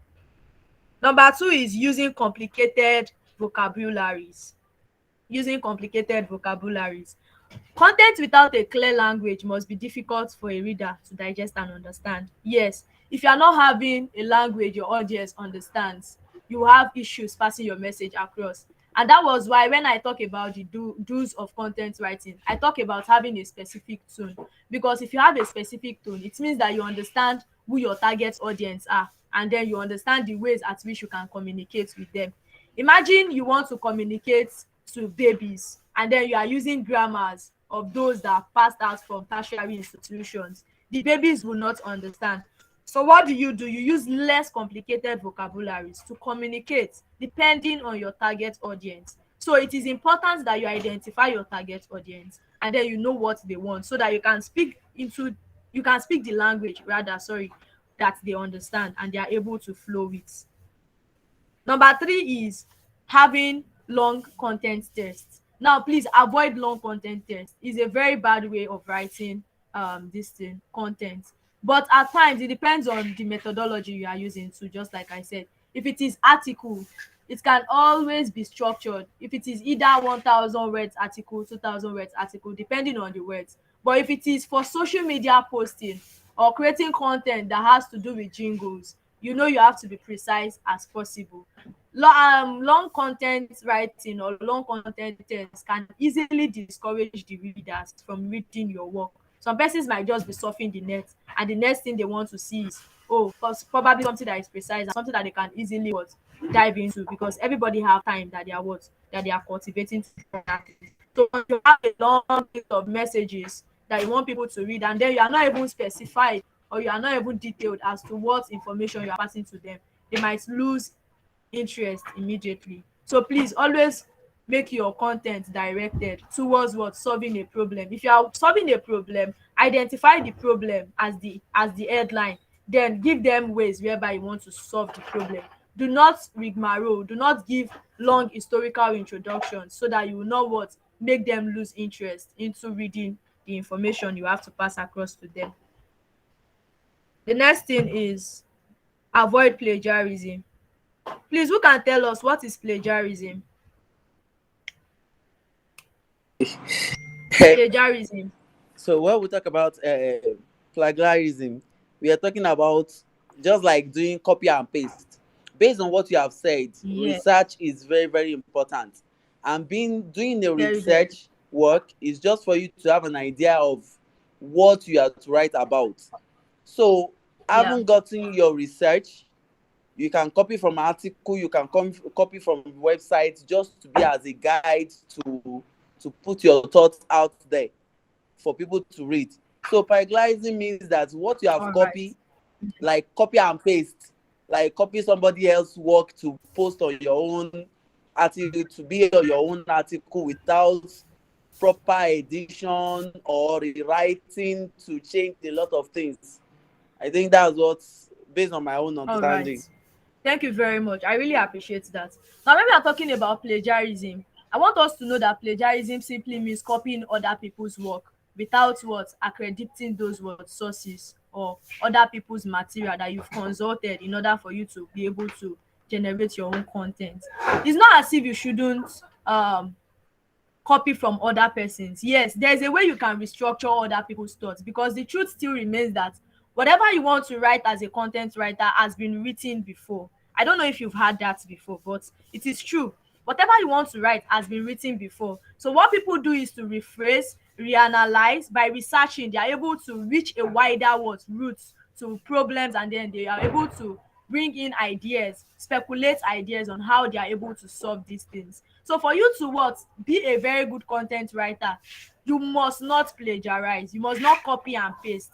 Number two is using complicated vocabularies. Using complicated vocabularies. Content without a clear language must be difficult for a reader to digest and understand. Yes, if you are not having a language your audience understands, you will have issues passing your message across. And that was why when I talk about the do's of content writing, I talk about having a specific tone. Because if you have a specific tone, it means that you understand who your target audience are, and then you understand the ways at which you can communicate with them. Imagine you want to communicate to babies, and then you are using grammars of those that passed out from tertiary institutions. The babies will not understand. So what do? You use less complicated vocabularies to communicate depending on your target audience. So it is important that you identify your target audience and then you know what they want so that you can speak the language rather, sorry, that they understand and they are able to flow with. Number three is having long content tests. Now, please avoid long content tests. It's a very bad way of writing this thing content. But at times it depends on the methodology you are using too, just like I said. If it is article, it can always be structured. If it is either 1,000 words article, 2,000 words article, depending on the words. But if it is for social media posting or creating content that has to do with jingles, you know you have to be precise as possible. Long content writing or long content text can easily discourage the readers from reading your work. Some persons might just be surfing the net and the next thing they want to see is, oh, probably something that is precise and something that they can easily what dive into, because everybody have time that they are what that they are cultivating to do that thing. So when you have a long list of messages that you want people to read and then you are not even specified or you are not even detailed as to what information you are passing to them, they might lose interest immediately. So please always make your content directed towards what solving a problem. If you are solving a problem, identify the problem as the headline, then give them ways whereby you want to solve the problem. Do not rigmarole, do not give long historical introductions so that you will not what make them lose interest into reading the information you have to pass across to them. The next thing is avoid plagiarism. Please, who can tell us what is plagiarism? Plagiarism. So when we talk about plagiarism, we are talking about just like doing copy and paste. Based on what you have said, Yeah, research is very, very important. And being doing the very, very. research work is just for you to have an idea of what you are to write about. So Yeah. having gotten your research, you can copy from article, you can copy from websites just to be as a guide to put your thoughts out there for people to read. So plagiarism means that what you have All right. copied, like copy and paste, like copy somebody else's work to post on your own article, to be on your own article without proper edition or rewriting to change a lot of things. I think that's what's based on my own All right. understanding. Thank you very much. I really appreciate that. Now, when we are talking about plagiarism, I want us to know that plagiarism simply means copying other people's work without what accrediting those what sources or other people's material that you've consulted in order for you to be able to generate your own content. It's not as if you shouldn't copy from other persons. Yes, there's a way you can restructure other people's thoughts, because the truth still remains that whatever you want to write as a content writer has been written before. I don't know if you've heard that before, but it is true. Whatever you want to write has been written before. So what people do is to rephrase, reanalyze. By researching, they are able to reach a wider what route to problems, and then they are able to bring in ideas, speculate ideas on how they are able to solve these things. So for you to what be a very good content writer, you must not plagiarize, you must not copy and paste.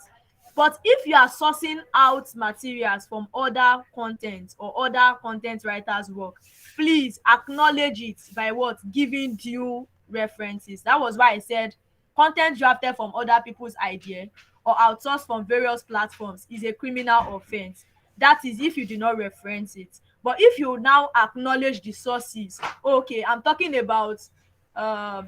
But if you are sourcing out materials from other content or other content writers work, please acknowledge it by what giving due references. That was why I said content drafted from other people's idea or outsourced from various platforms is a criminal offense. That is if you do not reference it. But if you now acknowledge the sources, okay, I'm talking about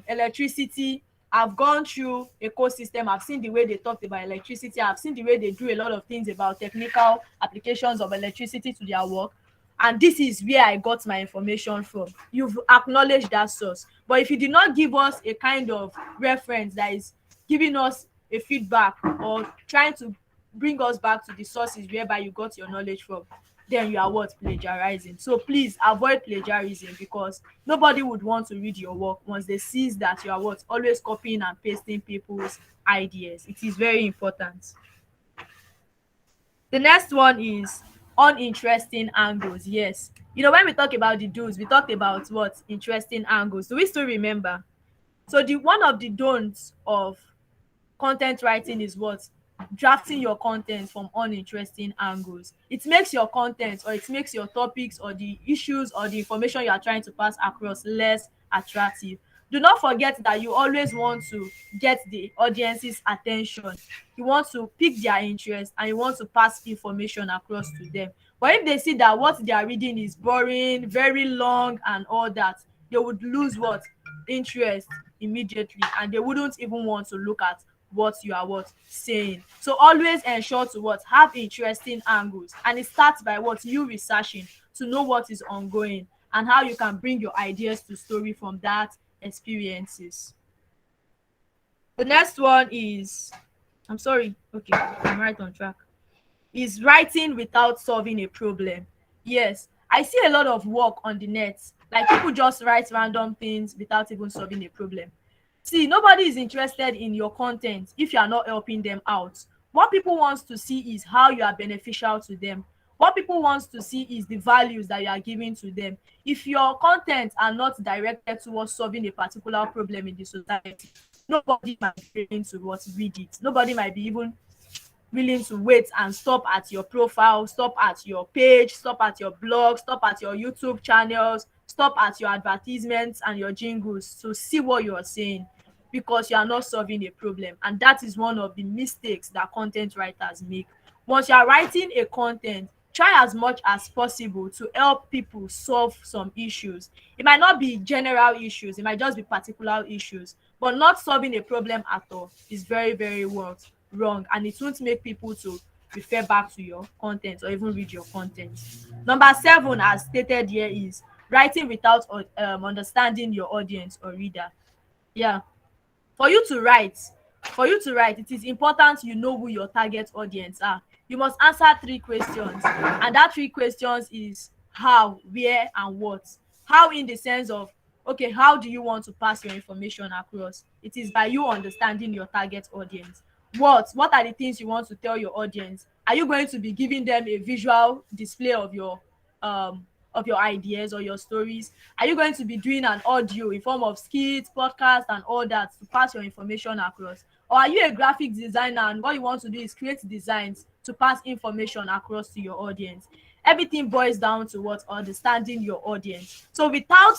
electricity. I've gone through ecosystem, I've seen the way they talked about electricity, I've seen the way they do a lot of things about technical applications of electricity to their work, and this is where I got my information from. You've acknowledged that source. But if you did not give us a kind of reference that is giving us a feedback or trying to bring us back to the sources whereby you got your knowledge from, then you are what plagiarizing. So please avoid plagiarism, because nobody would want to read your work once they see that you are what always copying and pasting people's ideas. It is very important. The next one is uninteresting angles. Yes, you know, when we talk about the do's, we talked about what interesting angles. Do we still remember? So the one of the don'ts of content writing is what drafting your content from uninteresting angles. It makes your content, or it makes your topics or the issues or the information you are trying to pass across less attractive. Do not forget that you always want to get the audience's attention. You want to pique their interest and you want to pass information across to them. But if they see that what they are reading is boring, very long and all that, they would lose what? Interest immediately, and they wouldn't even want to look at what you are what saying. So always ensure to what? Have interesting angles, and it starts by what? You researching to know what is ongoing and how you can bring your ideas to story from that experiences. The next one is, I'm sorry, okay, I'm right on track, is writing without solving a problem. Yes, I see a lot of work on the net. Like people just write random things without even solving a problem. See, nobody is interested in your content if you are not helping them out. What people wants to see is how you are beneficial to them. What people wants to see is the values that you are giving to them. If your content are not directed towards solving a particular problem in the society, nobody might be willing to what read it. Nobody might be even willing to wait and stop at your profile, stop at your page, stop at your blog, stop at your YouTube channels, stop at your advertisements and your jingles to see what you are saying, because you are not solving a problem. And that is one of the mistakes that content writers make. Once you are writing a content, try as much as possible to help people solve some issues. It might not be general issues, it might just be particular issues, but not solving a problem at all is very, very what? Wrong, and it won't make people to refer back to your content or even read your content. Number 7, as stated here, is writing without understanding your audience or reader. Yeah, for you to write, it is important you know who your target audience are. You must answer 3 questions, and that 3 questions is how, where and what. How, in the sense of, okay, how do you want to pass your information across? It is by you understanding your target audience. What are the things you want to tell your audience? Are you going to be giving them a visual display of your ideas or your stories? Are you going to be doing an audio in form of skits, podcast and all that to pass your information across? Or are you a graphic designer and what you want to do is create designs to pass information across to your audience? Everything boils down to what? Understanding your audience. So without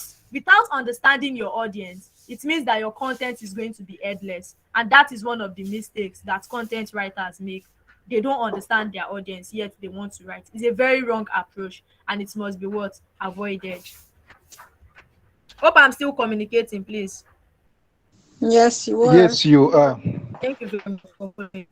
understanding your audience, it means that your content is going to be headless, and that is one of the mistakes that content writers make. They don't understand their audience, yet they want to write. It's a very wrong approach, and it must be what? Avoided. Hope I'm still communicating, please. Yes, you are. Yes, you are. Thank you very much for following.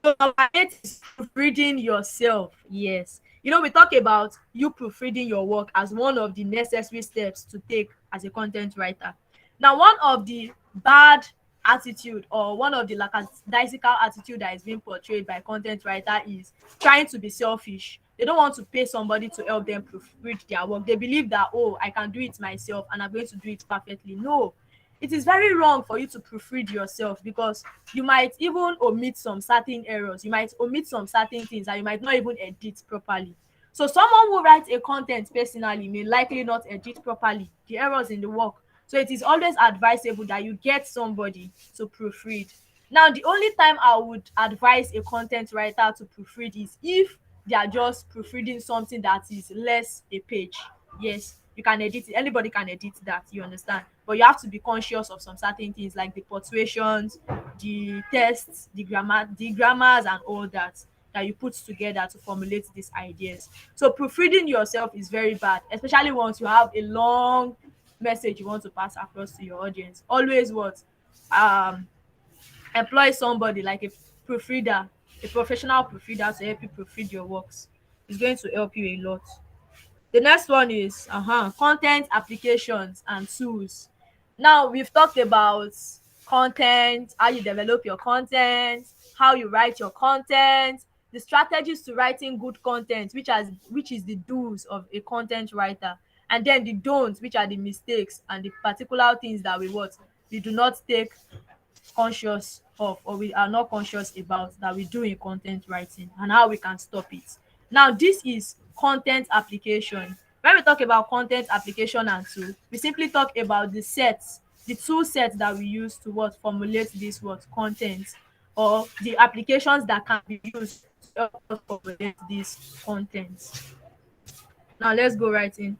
So number 8 is proofreading yourself. Yes. We talk about you proofreading your work as one of the necessary steps to take as a content writer. Now, one of the bad attitude, or one of the lackadaisical attitude that is being portrayed by content writer, is trying to be selfish. They don't want to pay somebody to help them proofread their work. They believe that, oh, I can do it myself and I'm going to do it perfectly. No, it is very wrong for you to proofread yourself, because you might even omit some certain errors, you might omit some certain things, and you might not even edit properly. So someone who writes a content personally may likely not edit properly the errors in the work. So it is always advisable that you get somebody to proofread. Now, the only time I would advise a content writer to proofread is if they are just proofreading something that is less a page. Yes, you can edit it. Anybody can edit that, you understand. But you have to be conscious of some certain things like the punctuations, the tests, the grammars and all that you put together to formulate these ideas. So proofreading yourself is very bad, especially once you have a long message you want to pass across to your audience. Always what? Um Employ somebody like a proofreader, a professional proofreader, to help you proofread your works. It's going to help you a lot. The next one is content applications and tools. Now, we've talked about content, how you develop your content, how you write your content, the strategies to writing good content, which is the do's of a content writer, and then the don'ts, which are the mistakes and the particular things that we do not take conscious of, or we are not conscious about, that we do in content writing, and how we can stop it. Now, this is content application. When we talk about content application and tool, we simply talk about the tool sets that we use to formulate this content. or the applications that can be used to help us formulate these contents. Now let's go right in.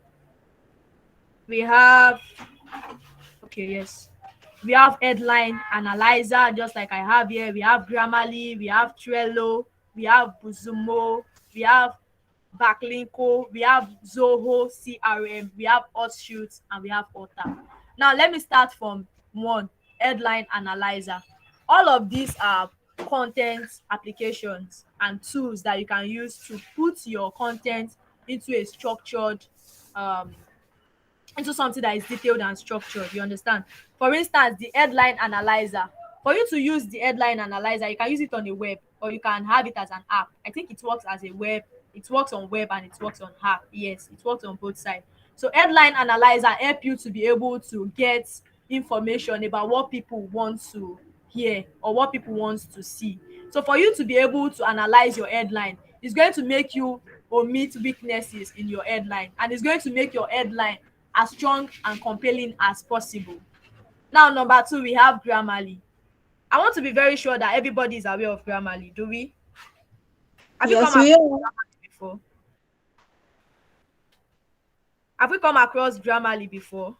We have, okay, yes. We have headline analyzer, just like I have here. We have Grammarly, we have Trello, we have Buzumo, we have Backlinko, we have Zoho CRM, we have Offshoot, and we have Otter. Now let me start from one, headline analyzer. All of these are content applications and tools that you can use to put your content into a structured um into something that is detailed and structured. You understand? For instance, the headline analyzer. For you to use the headline analyzer, you can use it on a web or you can have it as an app. I think it works as a web, it works on web and it works on app. Yes, it works on both sides. So headline analyzer help you to be able to get information about what people want to hear or what people want to see. So for you to be able to analyze your headline, it's going to make you omit weaknesses in your headline, and it's going to make your headline as strong and compelling as possible. Now, number two, we have Grammarly. I want to be very sure that everybody is aware of Grammarly. Do we? Have you come Yes, across we are. Grammarly before? Have we come across Grammarly before?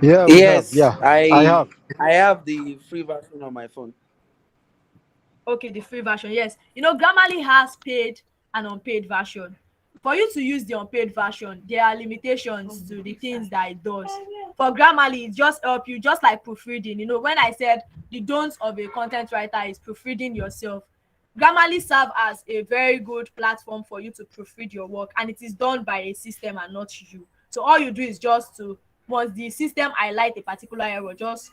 Yeah, we have. Yes, Yeah, I I have. I have the free version on my phone. Okay, the free version. Yes. You know, Grammarly has paid and unpaid version. For you to use the unpaid version, there are limitations to the things that it does. For Grammarly, it just help you, just like proofreading. You know, when I said the don'ts of a content writer is proofreading yourself, Grammarly serve as a very good platform for you to proofread your work, and it is done by a system and not you. So all you do is just to, once the system highlight a particular error, just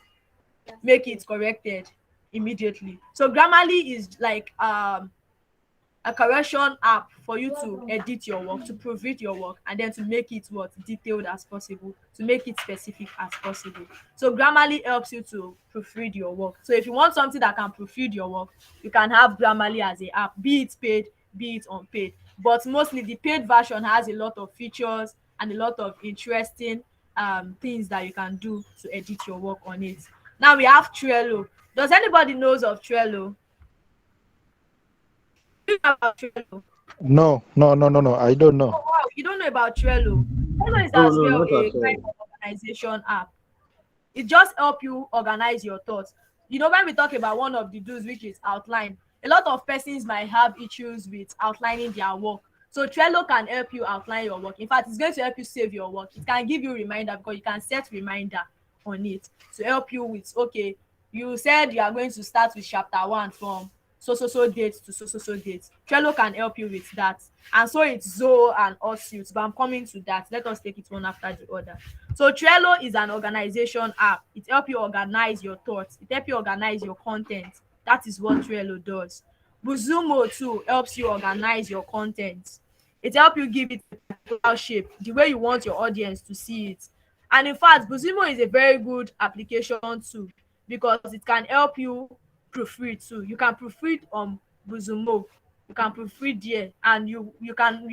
make it corrected immediately. So Grammarly is like a correction app for you to edit your work, to proofread your work, and then to make it what detailed as possible, to make it specific as possible. So Grammarly helps you to proofread your work. So if you want something that can proofread your work, you can have Grammarly as a app, be it paid, be it unpaid. But mostly the paid version has a lot of features and a lot of interesting things that you can do to edit your work on it. Now we have Trello. Does anybody knows of Trello? Do you know about Trello? No, no, no, no, no. I don't know. Oh wow, you don't know about Trello. Trello is No, as no, well not a at kind all. of organization app. It just help you organize your thoughts. You know, when we talk about one of the do's, which is outline, a lot of persons might have issues with outlining their work. So Trello can help you outline your work. In fact, it's going to help you save your work. It can give you reminder because you can set reminder on it to help you with, okay, you said you are going to start with chapter one from so date to so date. Trello can help you with that. And so it's Zoho and Offshoot, but I'm coming to that. Let us take it one after the other. So Trello is an organization app. It helps you organize your thoughts. It helps you organize your content. That is what Trello does. Buzumo too helps you organize your content. It helps you give it a particular shape, the way you want your audience to see it. And in fact, Buzumo is a very good application too because it can help you proofread too. You can proofread on Buzumo. You can proofread there, and you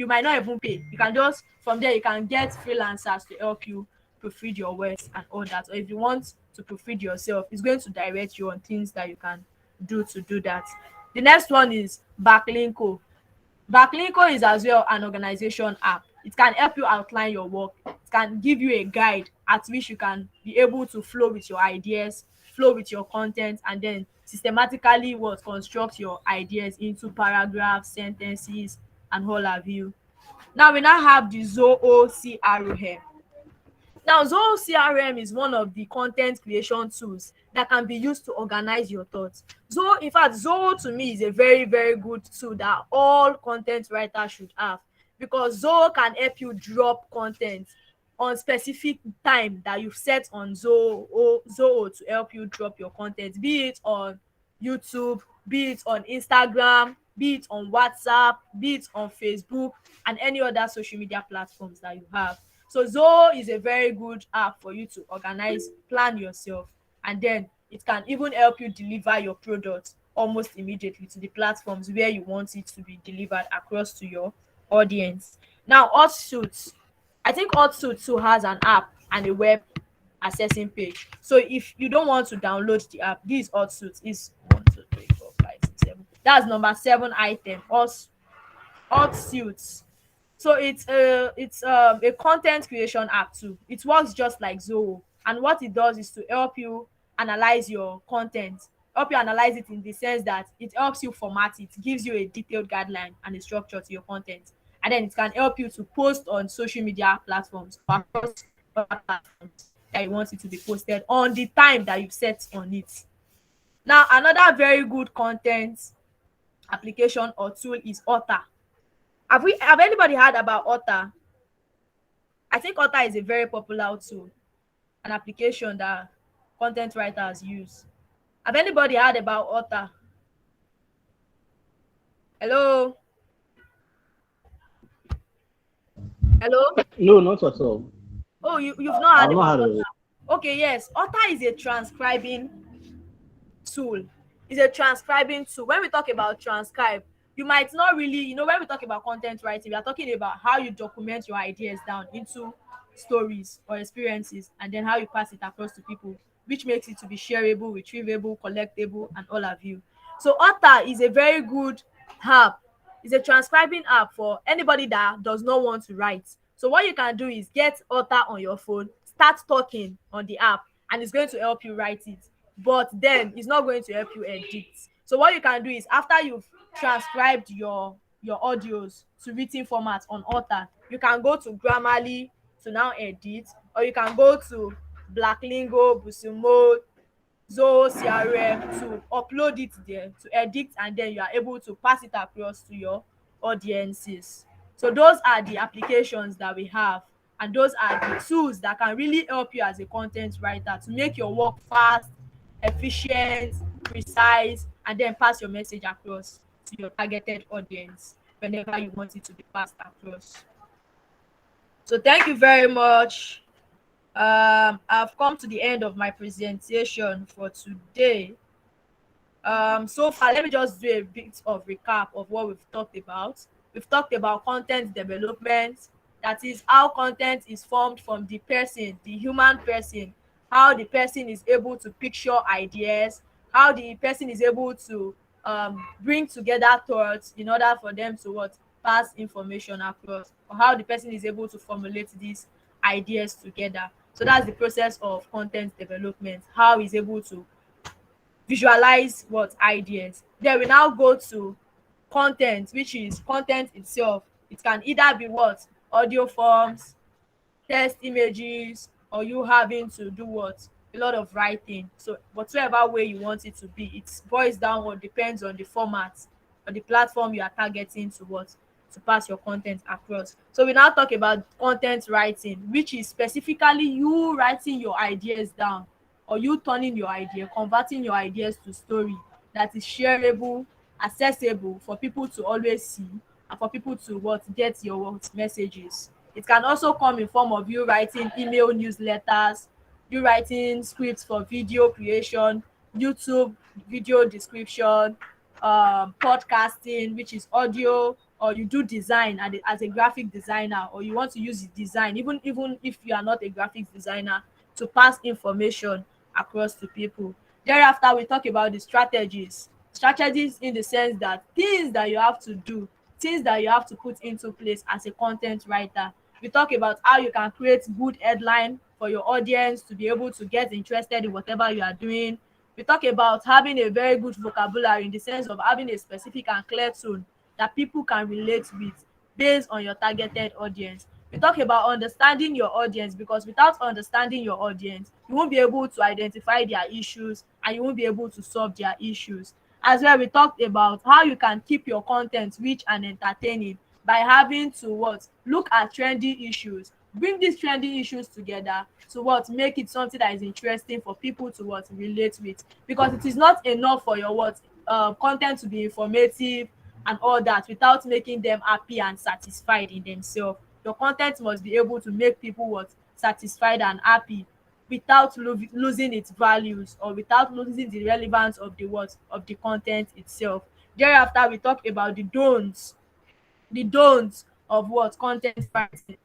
might not even pay. You can just from there you can get freelancers to help you proofread your words and all that. Or if you want to proofread yourself, it's going to direct you on things that you can do to do that. The next one is Backlinko. Backlinko is as well an organization app. It can help you outline your work. It can give you a guide at which you can be able to flow with your ideas, flow with your content, and then systematically what construct your ideas into paragraphs, sentences, and all have you. Now we now have the Zoho CRM. Now, Zoho CRM is one of the content creation tools that can be used to organize your thoughts. Zoho, in fact, Zoho to me is a very, very good tool that all content writers should have because Zoho can help you drop content on specific time that you've set on Zoho to help you drop your content, be it on YouTube, be it on Instagram, be it on WhatsApp, be it on Facebook, and any other social media platforms that you have. So Zoho is a very good app for you to organize, plan yourself, and then it can even help you deliver your product almost immediately to the platforms where you want it to be delivered across to your audience. Now, Hotsuite, I think Hotsuite too has an app and a web. accessing page. So if you don't want to download the app, this hot suit is 1 2 3 4 5 6 7. That's number 7 item. Hot suits. So it's a content creation app too. It works just like Zoho, and what it does is to help you analyze your content, help you analyze it in the sense that it helps you format it, gives you a detailed guideline and a structure to your content, and then it can help you to post on social media platforms or across other platforms that you want it to be posted on the time that you set on it. Now, another very good content application or tool is Otter. Have anybody heard about Otter? I think Otter is a very popular tool, an application that content writers use. Have anybody heard about Otter? Hello? Hello? No, not at all. Oh, you've not heard I've about not heard of it. Otter. Okay, yes. Otter is a transcribing tool. It's a transcribing tool. When we talk about transcribe, you might not really, when we talk about content writing, we are talking about how you document your ideas down into stories or experiences, and then how you pass it across to people, which makes it to be shareable, retrievable, collectible, and all of you. So Otter is a very good app. It's a transcribing app for anybody that does not want to write. So what you can do is get Otter on your phone, start talking on the app, and it's going to help you write it, but then it's not going to help you edit. So what you can do is, after you've transcribed your audios to written format on Otter, you can go to Grammarly to now edit, or you can go to Blacklingo, Busumo, Zoho CRM to upload it there to edit, and then you are able to pass it across to your audiences. So those are the applications that we have, and those are the tools that can really help you as a content writer to make your work fast, efficient, precise, and then pass your message across to your targeted audience whenever you want it to be passed across. So thank you very much. I've come to the end of my presentation for today. So far, let me just do a bit of recap of what we've talked about. We've talked about content development, that is how content is formed from the person, the human person, how the person is able to picture ideas, how the person is able to bring together thoughts in order for them to what pass information across, or how the person is able to formulate these ideas together. So that's the process of content development, how he's able to visualize what ideas. Then we now go to content, which is content itself. It can either be what audio forms, text images, or you having to do what a lot of writing. So whatever way you want it to be, it boils down or depends on the format or the platform you are targeting to what to pass your content across. So we now talk about content writing, which is specifically you writing your ideas down, or you turning your idea, converting your ideas to story that is shareable, accessible for people to always see, and for people to what get your what messages. It can also come in form of you writing email newsletters, you writing scripts for video creation, YouTube video description, podcasting, which is audio, or you do design as a graphic designer, or you want to use the design, even if you are not a graphic designer, to pass information across to people. Thereafter, we talk about the strategies in the sense that things that you have to do, things that you have to put into place as a content writer. We talk about how you can create good headline for your audience to be able to get interested in whatever you are doing. We talk about having a very good vocabulary in the sense of having a specific and clear tone that people can relate with based on your targeted audience. We talk about understanding your audience, because without understanding your audience, you won't be able to identify their issues and you won't be able to solve their issues. As well, we talked about how you can keep your content rich and entertaining by having to what look at trendy issues, bring these trendy issues together to what make it something that is interesting for people to what relate with, because it is not enough for your what content to be informative and all that without making them happy and satisfied in themselves. Your content must be able to make people what satisfied and happy without losing its values, or without losing the relevance of the what of the content itself. Thereafter, we talk about the don'ts of what content writing,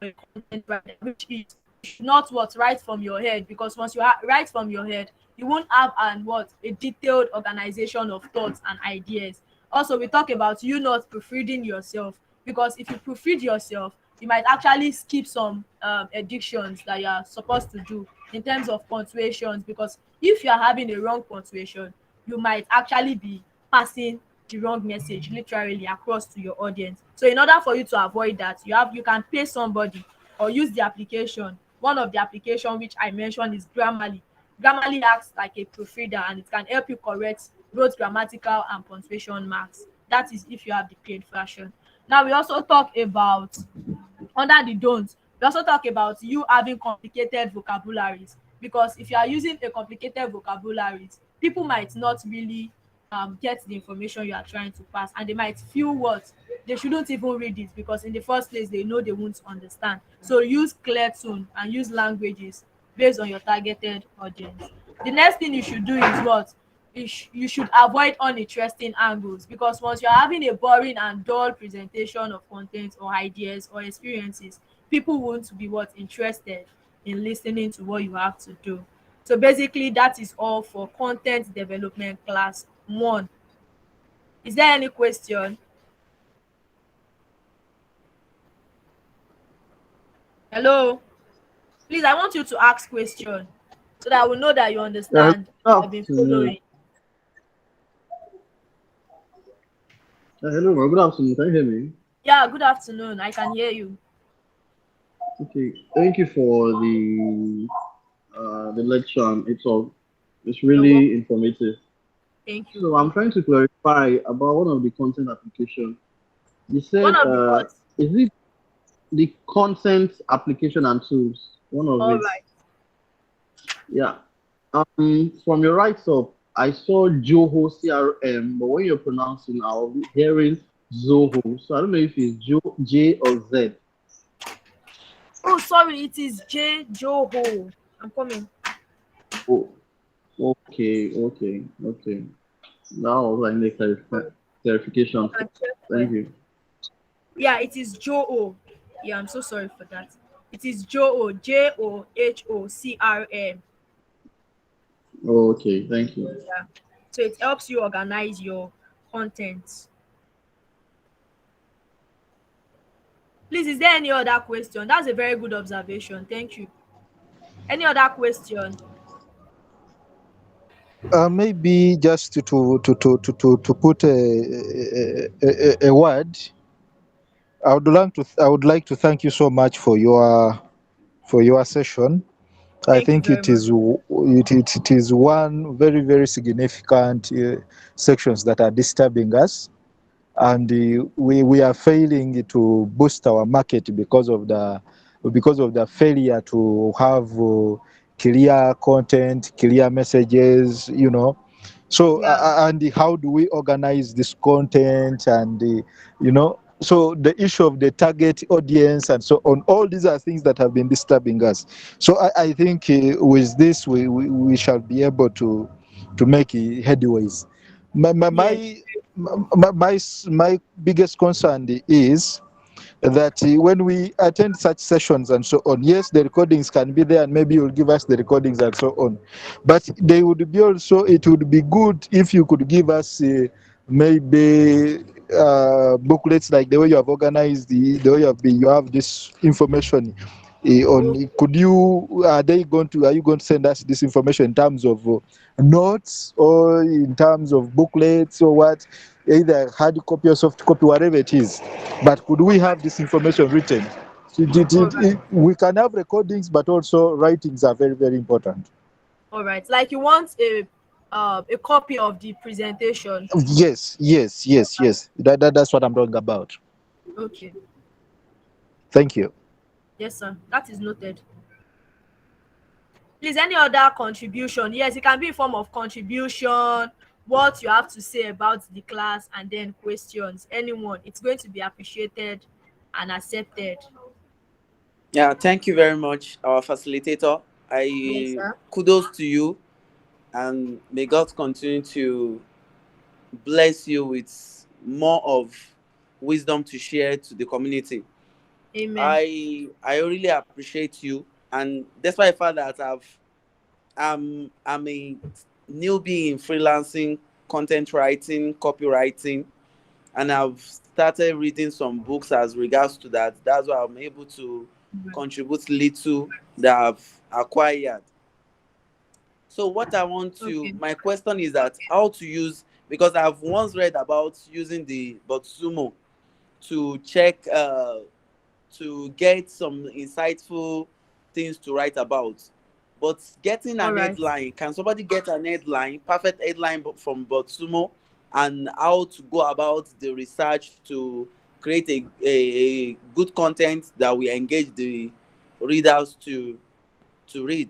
which is should not what write from your head, because once you write from your head, you won't have a detailed organization of thoughts and ideas. Also, we talk about you not proofreading yourself, because if you proofread yourself, you might actually skip some edictions that you are supposed to do in terms of punctuations, because if you are having a wrong punctuation, you might actually be passing the wrong message literally across to your audience. So in order for you to avoid that, you can pay somebody or use the application. One of the application which I mentioned is Grammarly. Grammarly acts like a proofreader, and it can help you correct both grammatical and punctuation marks. That is if you have the paid version. Now we also talk about, under the don't, we also talk about you having complicated vocabularies, because if you are using a complicated vocabularies, people might not really get the information you are trying to pass, and they might feel what they shouldn't even read it, because in the first place they know they won't understand. So use clear tone and use languages based on your targeted audience. The next thing you should do is what, you should avoid uninteresting angles, because once you're having a boring and dull presentation of content or ideas or experiences, people won't be what interested in listening to what you have to do. So basically that is all for content development class 1. Is there any question? Hello, please, I want you to ask question so that I will know that you understand. Good I've been afternoon. following. Hello, good afternoon. Can you hear me? Yeah, good afternoon, I can hear you. Okay. Thank you for the lecture and it's You're welcome. really informative. Thank you. So I'm trying to clarify about one of the content application. You One said of the what? is it the content application and tools? One of All it. right. Yeah. From your right up, I saw Joho CRM, but when you're pronouncing, I'll be hearing Zoho. So I don't know if it's J or Z. Oh, sorry, it is J Joho. I'm coming. Oh, okay. Now I need So clarification. you can check Thank well. you. Yeah, it is Joho. Yeah, I'm so sorry for that. It is Joho, JOHOCRM. Okay, thank you. Yeah. So it helps you organize your content. Please, is there any other question? That's a very good observation. Thank you. Any other question? Maybe just to put a word, I would like to thank you so much for your session. I Thank you think very much. it is one very very significant sections that are disturbing us, and we are failing to boost our market because of the failure to have clear content, clear messages, so Yeah. and how do we organize this content, and so the issue of the target audience and so on, all these are things that have been disturbing us. So I think with this we shall be able to make headways. Yes. My biggest concern is that when we attend such sessions and so on, yes, the recordings can be there, and maybe you'll give us the recordings and so on, but they would be also, it would be good if you could give us maybe booklets, like the way you have organized, the way you have this information Oh, on. Are you going to send us this information in terms of notes, or in terms of booklets, or what, either hard copy or soft copy, whatever it is? But could we all right. have this information written? So All right. we can have recordings, but also writings are very very important. All right. Like you want a copy of the presentation. Yes. That's what I'm talking about. Okay. Thank you. Yes, sir. That is noted. Please, any other contribution? Yes, it can be in form of contribution, what you have to say about the class, and then questions. Anyone, it's going to be appreciated and accepted. Yeah, thank you very much, our facilitator. Yes, I sir. kudos to you, and may God continue to bless you with more of wisdom to share to the community. Amen. I really appreciate you, And despite the fact that I'm a newbie in freelancing, content writing, copywriting, and I've started reading some books as regards to that. That's why I'm able to Right. contribute little that I've acquired. So what I want to, Okay. my question is that how to use, because I've once read about using the Botsumo to check, to get some insightful things to write about. But getting All an right. headline, can somebody get an headline, perfect headline from Botsumo, and how to go about the research to create a good content that will engage the readers to read?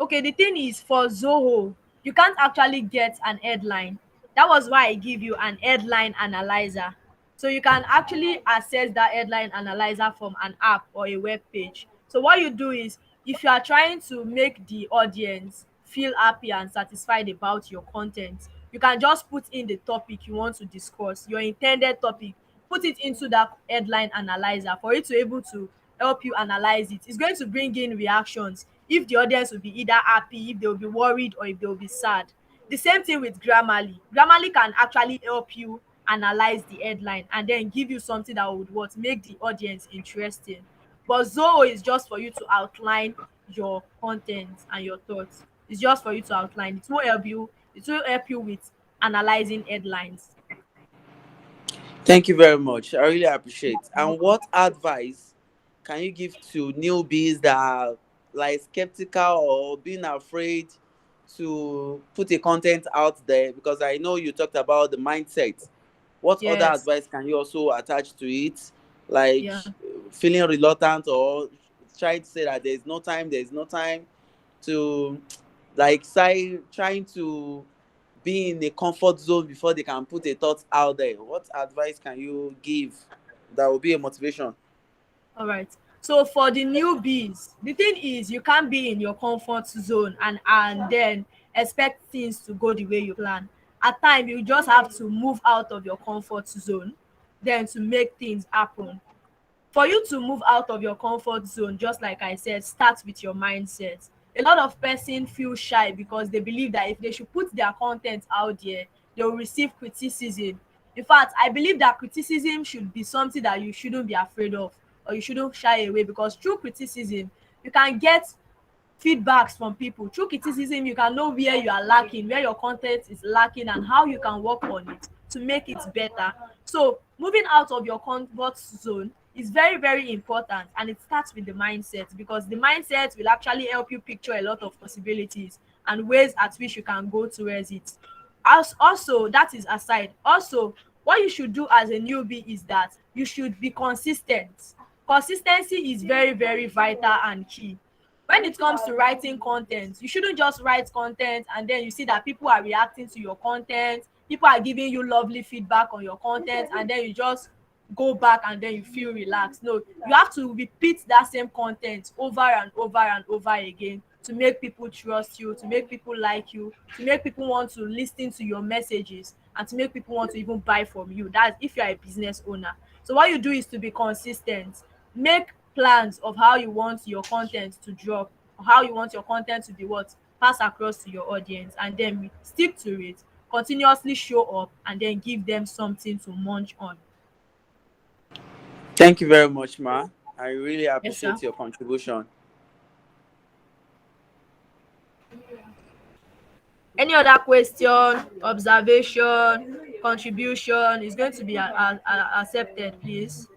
Okay, the thing is, for Zoho, you can't actually get an headline. That was why I give you an headline analyzer. So you can actually access that headline analyzer from an app or a web page. So what you do is, if you are trying to make the audience feel happy and satisfied about your content, you can just put in the topic you want to discuss, your intended topic, put it into that headline analyzer for it to able to help you analyze it. It's going to bring in reactions, if the audience will be either happy, if they will be worried, or if they will be sad. The same thing with Grammarly. Grammarly can actually help you analyze the headline and then give you something that would what make the audience interesting. But Zoho is just for you to outline your content and your thoughts. It's just for you to outline. It will help you with analyzing headlines. Thank you very much. I really appreciate. You're And welcome. what advice can you give to newbies that are like skeptical or being afraid to put a content out there? Because I know you talked about the mindset. What other Yes. advice can you also attach to it? Like Yeah. feeling reluctant or trying to say that there's no time to like say trying to be in a comfort zone before they can put a thought out there. What advice can you give that will be a motivation? All right. So for the newbies, the thing is, you can't be in your comfort zone and then expect things to go the way you plan. At times, you just have to move out of your comfort zone, then to make things happen. For you to move out of your comfort zone, just like I said, start with your mindset. A lot of person feel shy because they believe that if they should put their content out there, they will receive criticism. In fact, I believe that criticism should be something that you shouldn't be afraid of, or you shouldn't shy away, because through criticism you can get feedbacks from people. Through criticism you can know where you are lacking, where your content is lacking, and how you can work on it to make it better. So moving out of your comfort zone is very, very important, and it starts with the mindset, because the mindset will actually help you picture a lot of possibilities and ways at which you can go towards it. As also, that is aside, also what you should do as a newbie is that you should be consistent. Consistency is very, very vital and key. When it comes to writing content, you shouldn't just write content and then you see that people are reacting to your content, people are giving you lovely feedback on your content, and then you just go back and then you feel relaxed. No, you have to repeat that same content over and over and over again to make people trust you, to make people like you, to make people want to listen to your messages, and to make people want to even buy from you. That's if you are a business owner. So what you do is to be consistent. Make plans of how you want your content to drop, or how you want your content to be what pass across to your audience, and then stick to it. Continuously show up and then give them something to munch on. Thank you very much, Ma. I really Yes, sir. appreciate your contribution. Any other question, observation, contribution is going to be accepted, please.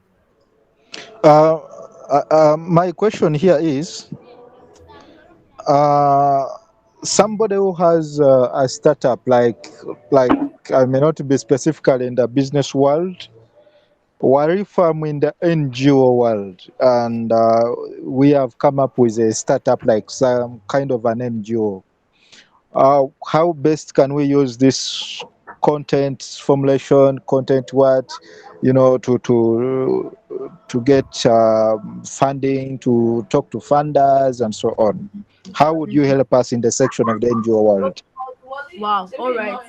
Uh, my question here is, uh, somebody who has a startup, like I may not be specifically in the business world. What if I'm in the NGO world and we have come up with a startup like some kind of an NGO? How best can we use this content formulation, content what, to get funding, to talk to funders and so on? How would you help us in the section of the NGO world? Wow. All right.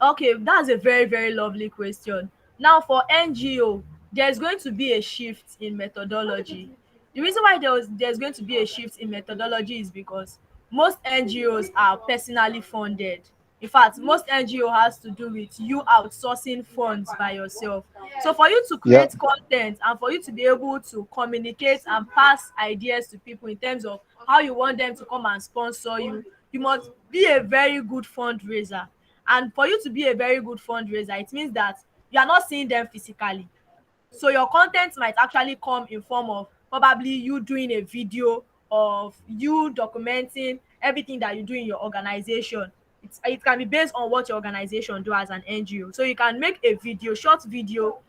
Okay, that's a very, very lovely question. Now for NGO, there's going to be a shift in methodology. The reason why there's going to be a shift in methodology is because most NGOs are personally funded. In fact, most NGO has to do with you outsourcing funds by yourself. So for you to Yeah. create content and for you to be able to communicate and pass ideas to people in terms of how you want them to come and sponsor you, you must be a very good fundraiser. And for you to be a very good fundraiser, it means that you are not seeing them physically. So your content might actually come in form of probably you doing a video of you documenting everything that you do in your organization. It can be based on what your organization do as an NGO. So you can make a video, short video,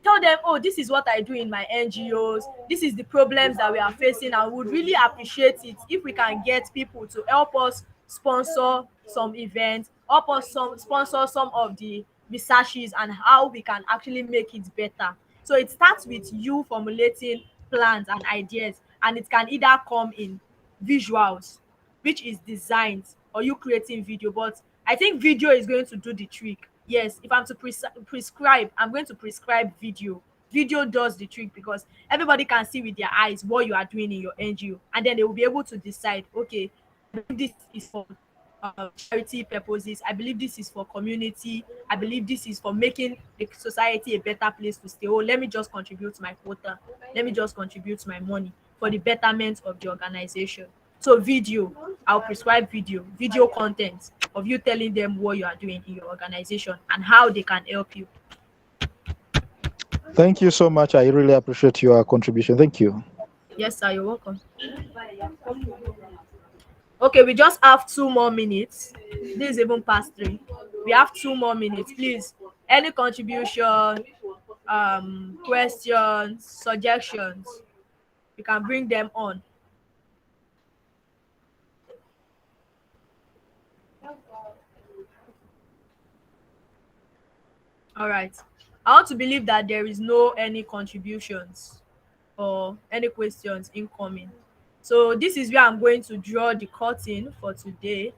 tell them, oh, this is what I do in my NGOs, this is the problems that we are facing. I would really appreciate it if we can get people to help us sponsor some events, help us sponsor some of the researches and how we can actually make it better. So it starts with you formulating plans and ideas, and it can either come in visuals, which is designs, or you creating video. But I think video is going to do the trick. Yes, if I'm to prescribe, I'm going to prescribe video. Video does the trick because everybody can see with their eyes what you are doing in your NGO, and then they will be able to decide, okay, I believe this is for charity purposes, I believe this is for community, I believe this is for making the society a better place to stay. Oh, let me just contribute my quota, let me just contribute my money for the betterment of the organization. So video, I'll prescribe video content of you telling them what you are doing in your organization and how they can help you. Thank you so much. I really appreciate your contribution. Thank you. Yes, sir, you're welcome. Okay, we just have 2 more minutes. This is even past 3. We have 2 more minutes. Please, any contribution, questions, suggestions, you can bring them on. All right. I want to believe that there is no any contributions or any questions incoming. So this is where I'm going to draw the curtain for today.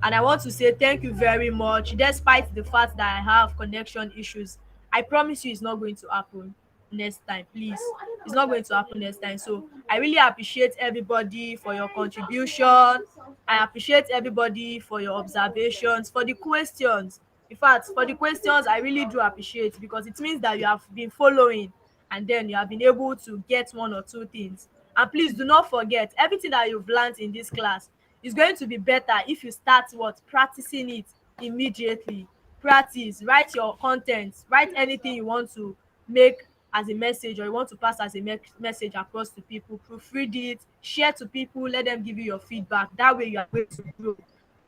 And I want to say thank you very much. Despite the fact that I have connection issues, I promise you it's not going to happen next time. Please, it's not going to happen next time. So I really appreciate everybody for your contribution. I appreciate everybody for your observations, for the questions. In fact, for the questions, I really do appreciate, because it means that you have been following and then you have been able to get 1 or 2 things. And please do not forget, everything that you've learned in this class is going to be better if you start practicing it immediately. Practice, write your content, write anything you want to make as a message or you want to pass as a message across to people. Proofread it, share to people, let them give you your feedback. That way you are going to grow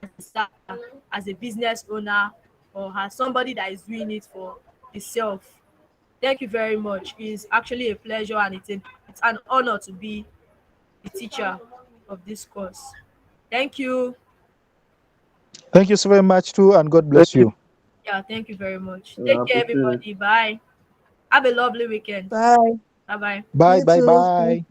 as a starter, as a business owner, or as somebody that is doing it for itself. Thank you very much. It's actually a pleasure, and it's an honor to be the teacher of this course. Thank you. Thank you so very much too, and God bless you. Yeah, thank you very much. Yeah, I Take care, appreciate it. everybody. Bye. Have a lovely weekend. Bye. Bye bye. Bye, You bye, too. bye.